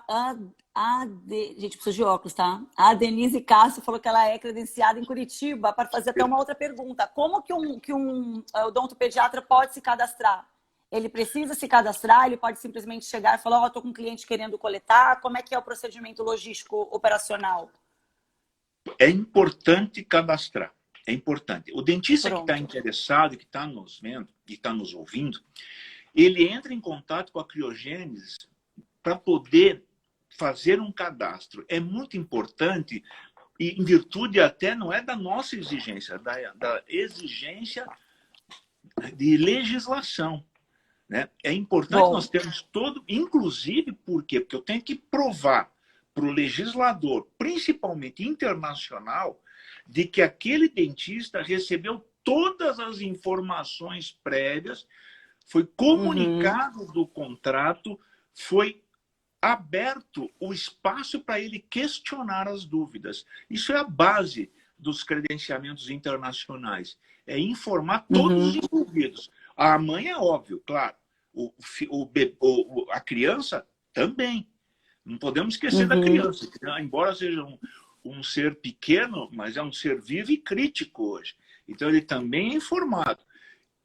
Gente, preciso de óculos, tá? A Denise Castro falou que ela é credenciada em Curitiba para fazer até uma outra pergunta. Como que um odontopediatra pode se cadastrar? Ele precisa se cadastrar? Ele pode simplesmente chegar e falar, ó, estou com um cliente querendo coletar. Como é que é o procedimento logístico operacional? É importante cadastrar. É importante. O dentista que está interessado, que está nos vendo, que está nos ouvindo, ele entra em contato com a criogênese para poder fazer um cadastro. É muito importante, e em virtude até não é da nossa exigência, da exigência de legislação, né? É importante nós termos todo, inclusive por quê? Porque eu tenho que provar para o legislador, principalmente internacional, de que aquele dentista recebeu todas as informações prévias, foi comunicado do contrato, foi aberto o espaço para ele questionar as dúvidas. Isso é a base dos credenciamentos internacionais. É informar todos os envolvidos. A mãe é óbvio, claro. A criança também. Não podemos esquecer da criança. Embora seja um ser pequeno, mas é um ser vivo e crítico hoje. Então, ele também é informado.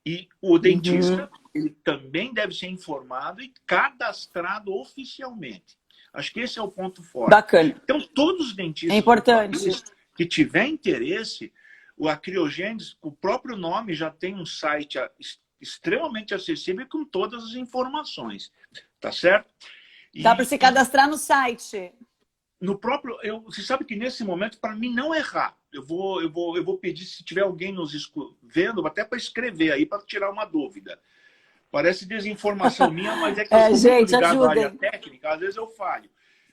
E o dentista, ele também deve ser informado e cadastrado oficialmente. Acho que esse é o ponto forte. Bacana. Então, todos os dentistas que tiver interesse, a criogênese, o próprio nome já tem um site extremamente acessível com todas as informações. Tá certo? Dá para se cadastrar no site. No próprio, você sabe que nesse momento, para mim não errar, eu vou pedir, se tiver alguém nos vendo, até para escrever aí, para tirar uma dúvida. Parece desinformação minha, mas é que eu sou muito ligado à área técnica, às vezes eu falho.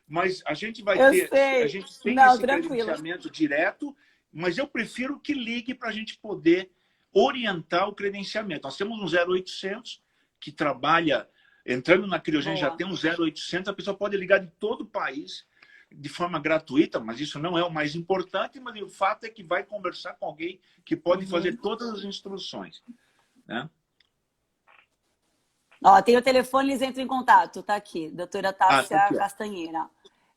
Mas a gente vai ter, a gente tem esse credenciamento direto, mas eu prefiro que ligue para a gente poder orientar o credenciamento. Nós temos um 0800 que trabalha, entrando na criogênese já tem um 0800, a pessoa pode ligar de todo o país, de forma gratuita, mas isso não é o mais importante, mas o fato é que vai conversar com alguém que pode fazer todas as instruções, né? Ó, tem o telefone, eles entram em contato, tá aqui, doutora Tássia Castanheira.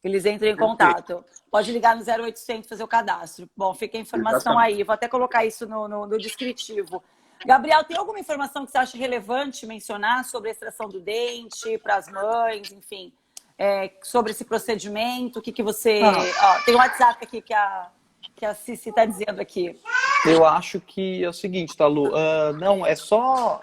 Eles entram em contato. Pode ligar no 0800 fazer o cadastro. Bom, fica a informação aí. Vou até colocar isso no descritivo. Gabriel, tem alguma informação que você acha relevante mencionar sobre a extração do dente para as mães, enfim, sobre esse procedimento? O que você... Ó, tem um WhatsApp aqui que a Cici está dizendo aqui. Eu acho que é o seguinte, tá, Lu? Não, é só...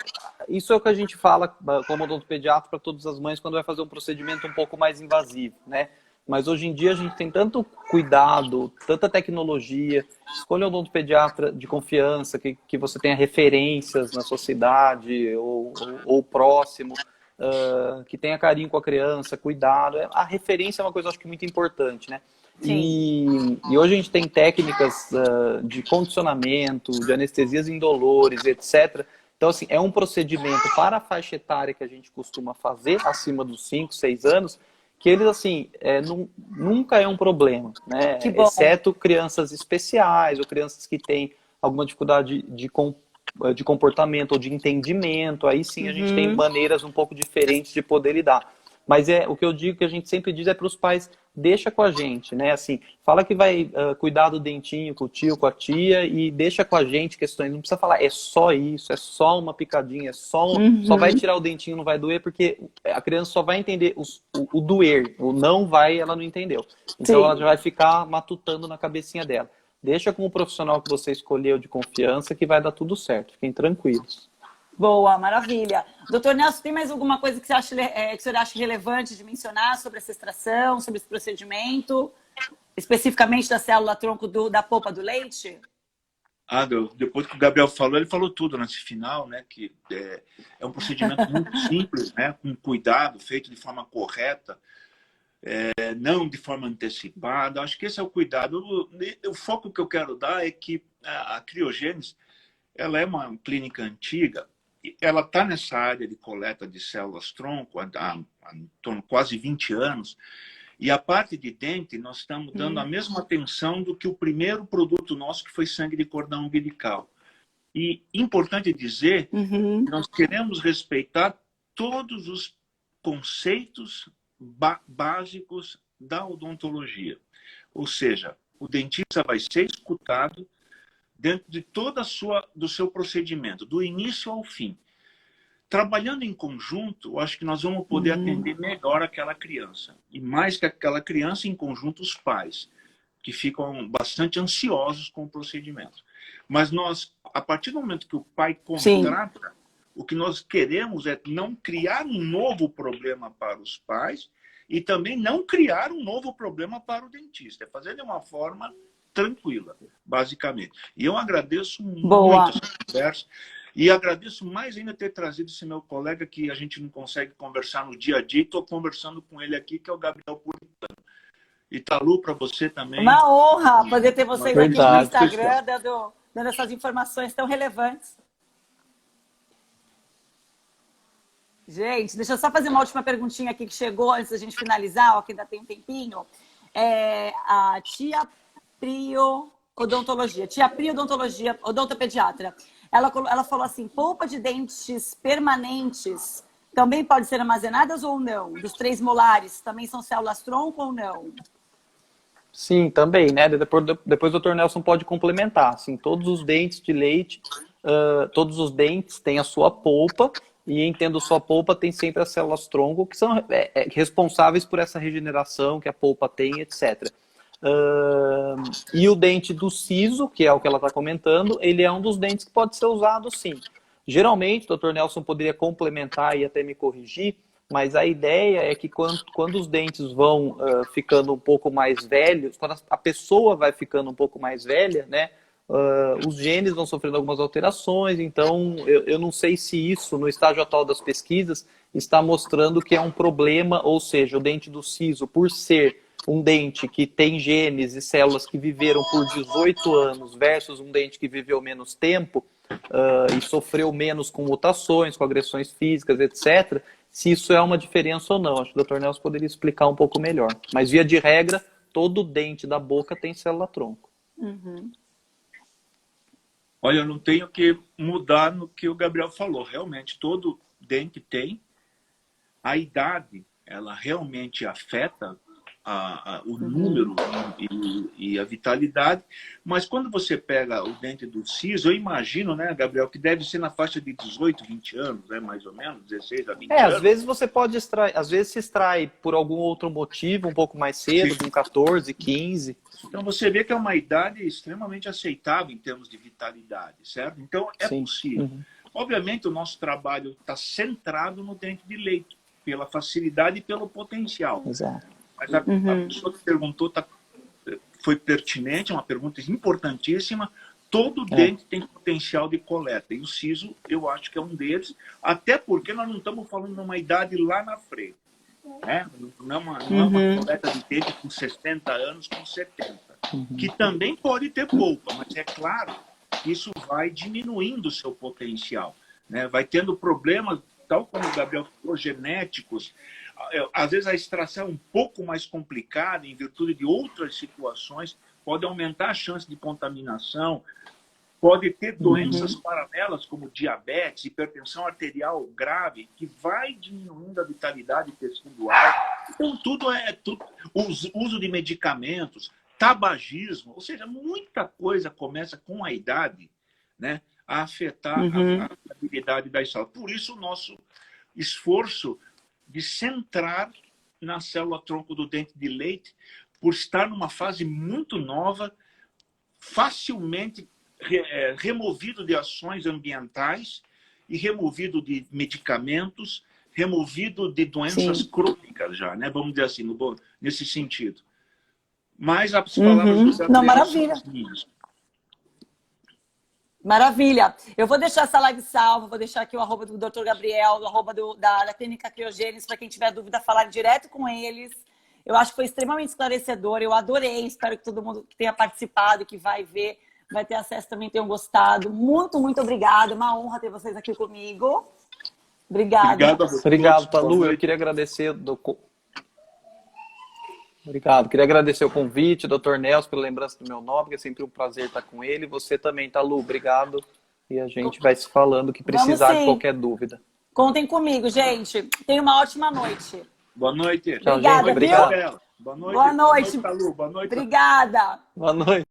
Isso é o que a gente fala como odontopediatra para todas as mães quando vai fazer um procedimento um pouco mais invasivo, né? Mas hoje em dia a gente tem tanto cuidado, tanta tecnologia. Escolha um odontopediatra de confiança, que você tenha referências na sua cidade ou próximo, que tenha carinho com a criança, cuidado. A referência é uma coisa, acho que, muito importante, né? E hoje a gente tem técnicas de condicionamento, de anestesias indolores, etc. Então, assim, é um procedimento para a faixa etária que a gente costuma fazer, acima dos 5, 6 anos, que eles, assim, nunca é um problema, né? Exceto crianças especiais ou crianças que têm alguma dificuldade de comportamento ou de entendimento. Aí sim a gente tem maneiras um pouco diferentes de poder lidar. Mas o que eu digo, que a gente sempre diz, é para os pais: deixa com a gente, né? Assim, fala que vai cuidar do dentinho com o tio, com a tia, e deixa com a gente questões. Não precisa falar, é só isso, é só uma picadinha, só vai tirar o dentinho, não vai doer, porque a criança só vai entender o doer, o não vai, ela não entendeu. Então ela já vai ficar matutando na cabecinha dela. Deixa com o profissional que você escolheu de confiança, que vai dar tudo certo. Fiquem tranquilos. Boa, maravilha. Doutor Nelson, tem mais alguma coisa que que o senhor acha relevante de mencionar sobre essa extração, sobre esse procedimento, especificamente da célula-tronco da polpa do leite? Depois que o Gabriel falou, ele falou tudo nesse final, né? Que é um procedimento muito simples, né? Com cuidado, feito de forma correta, não de forma antecipada. Acho que esse é o cuidado. O foco que eu quero dar é que a criogênese, ela é uma clínica antiga. Ela está nessa área de coleta de células-tronco há quase 20 anos. E a parte de dente, nós estamos dando a mesma atenção do que o primeiro produto nosso, que foi sangue de cordão umbilical. E importante dizer, nós queremos respeitar todos os conceitos básicos da odontologia. Ou seja, o dentista vai ser escutado dentro de do seu procedimento, do início ao fim. Trabalhando em conjunto, eu acho que nós vamos poder atender melhor aquela criança. E mais que aquela criança, em conjunto, os pais, que ficam bastante ansiosos com o procedimento. Mas nós, a partir do momento que o pai contrata, o que nós queremos é não criar um novo problema para os pais e também não criar um novo problema para o dentista. É fazer de uma forma tranquila, basicamente. E eu agradeço muito essa conversa. E agradeço mais ainda ter trazido esse meu colega, que a gente não consegue conversar no dia a dia. Estou conversando com ele aqui, que é o Gabriel Puritano. Italu, para você também. Uma honra poder ter vocês aqui no Instagram, dando essas informações tão relevantes. Gente, deixa eu só fazer uma última perguntinha aqui que chegou antes da gente finalizar, ó, que ainda tem um tempinho. A tia Prio Odontologia, odontopediatra. Ela falou assim: polpa de dentes permanentes também pode ser armazenadas ou não? Dos 3 molares, também são células-tronco ou não? Sim, também, né? Depois o Dr. Nelson pode complementar. Assim, todos os dentes de leite, todos os dentes têm a sua polpa, e entendo sua polpa tem sempre as células-tronco, que são responsáveis por essa regeneração que a polpa tem, etc. E o dente do siso, que é o que ela está comentando, ele é um dos dentes que pode ser usado, sim. Geralmente, o Dr. Nelson poderia complementar e até me corrigir, mas a ideia é que quando os dentes vão ficando um pouco mais velhos, quando a pessoa vai ficando um pouco mais velha, né, os genes vão sofrendo algumas alterações. Então eu não sei se isso, no estágio atual das pesquisas, está mostrando que é um problema, ou seja, o dente do siso, por ser um dente que tem genes e células que viveram por 18 anos versus um dente que viveu menos tempo e sofreu menos com mutações, com agressões físicas, etc., se isso é uma diferença ou não. Acho que o Dr. Nelson poderia explicar um pouco melhor. Mas, via de regra, todo dente da boca tem célula-tronco. Olha, eu não tenho que mudar no que o Gabriel falou. Realmente, todo dente tem. A idade, ela realmente afeta o número e a vitalidade, mas quando você pega o dente do siso, eu imagino, né, Gabriel, que deve ser na faixa de 18, 20 anos, né, mais ou menos, 16 a 20 anos. Às vezes você pode extrair, às vezes se extrai por algum outro motivo um pouco mais cedo, Sim. com 14, 15. Então você vê que é uma idade extremamente aceitável em termos de vitalidade, certo? Então é Sim. possível. Obviamente o nosso trabalho está centrado no dente de leite, pela facilidade e pelo potencial. Exato. Mas a pessoa que perguntou foi pertinente, é uma pergunta importantíssima. Todo dente tem potencial de coleta. E o siso, eu acho que é um deles, até porque nós não estamos falando de uma idade lá na frente. Né? Não é uma coleta de dente com 60 anos, com 70. Que também pode ter polpa, mas é claro que isso vai diminuindo o seu potencial. Né? Vai tendo problemas, tal como o Gabriel falou, genéticos. Às vezes a extração é um pouco mais complicada em virtude de outras situações, pode aumentar a chance de contaminação, pode ter doenças paralelas como diabetes, hipertensão arterial grave, que vai diminuindo a vitalidade tecidual. Então tudo uso de medicamentos, tabagismo, ou seja, muita coisa começa com a idade, né, a afetar a habilidade das células. Por isso o nosso esforço de centrar na célula-tronco do dente de leite, por estar numa fase muito nova, facilmente removido de ações ambientais e removido de medicamentos, removido de doenças crônicas já, né? Vamos dizer assim, nesse sentido. Mas as palavras do Gabriel maravilha. são as minhas. Maravilha. Eu vou deixar essa live salva, vou deixar aqui o arroba do Dr. Gabriel, o arroba da Clínica Criogênesis, para quem tiver dúvida, falar direto com eles. Eu acho que foi extremamente esclarecedor, eu adorei, espero que todo mundo que tenha participado, que vai ver, vai ter acesso também, tenham gostado. Muito, muito obrigada, uma honra ter vocês aqui comigo. Obrigada. Obrigado, Palu. Eu queria agradecer Obrigado. Queria agradecer o convite, Dr. Nelson, pela lembrança do meu nome, que é sempre um prazer estar com ele. Você também, Talu. Obrigado. E a gente vai se falando que precisar de qualquer dúvida. Contem comigo, gente. Tenha uma ótima noite. Boa noite. Obrigada, gente. Obrigado. Boa noite. Boa noite. Talu. Boa noite. Obrigada. Boa noite.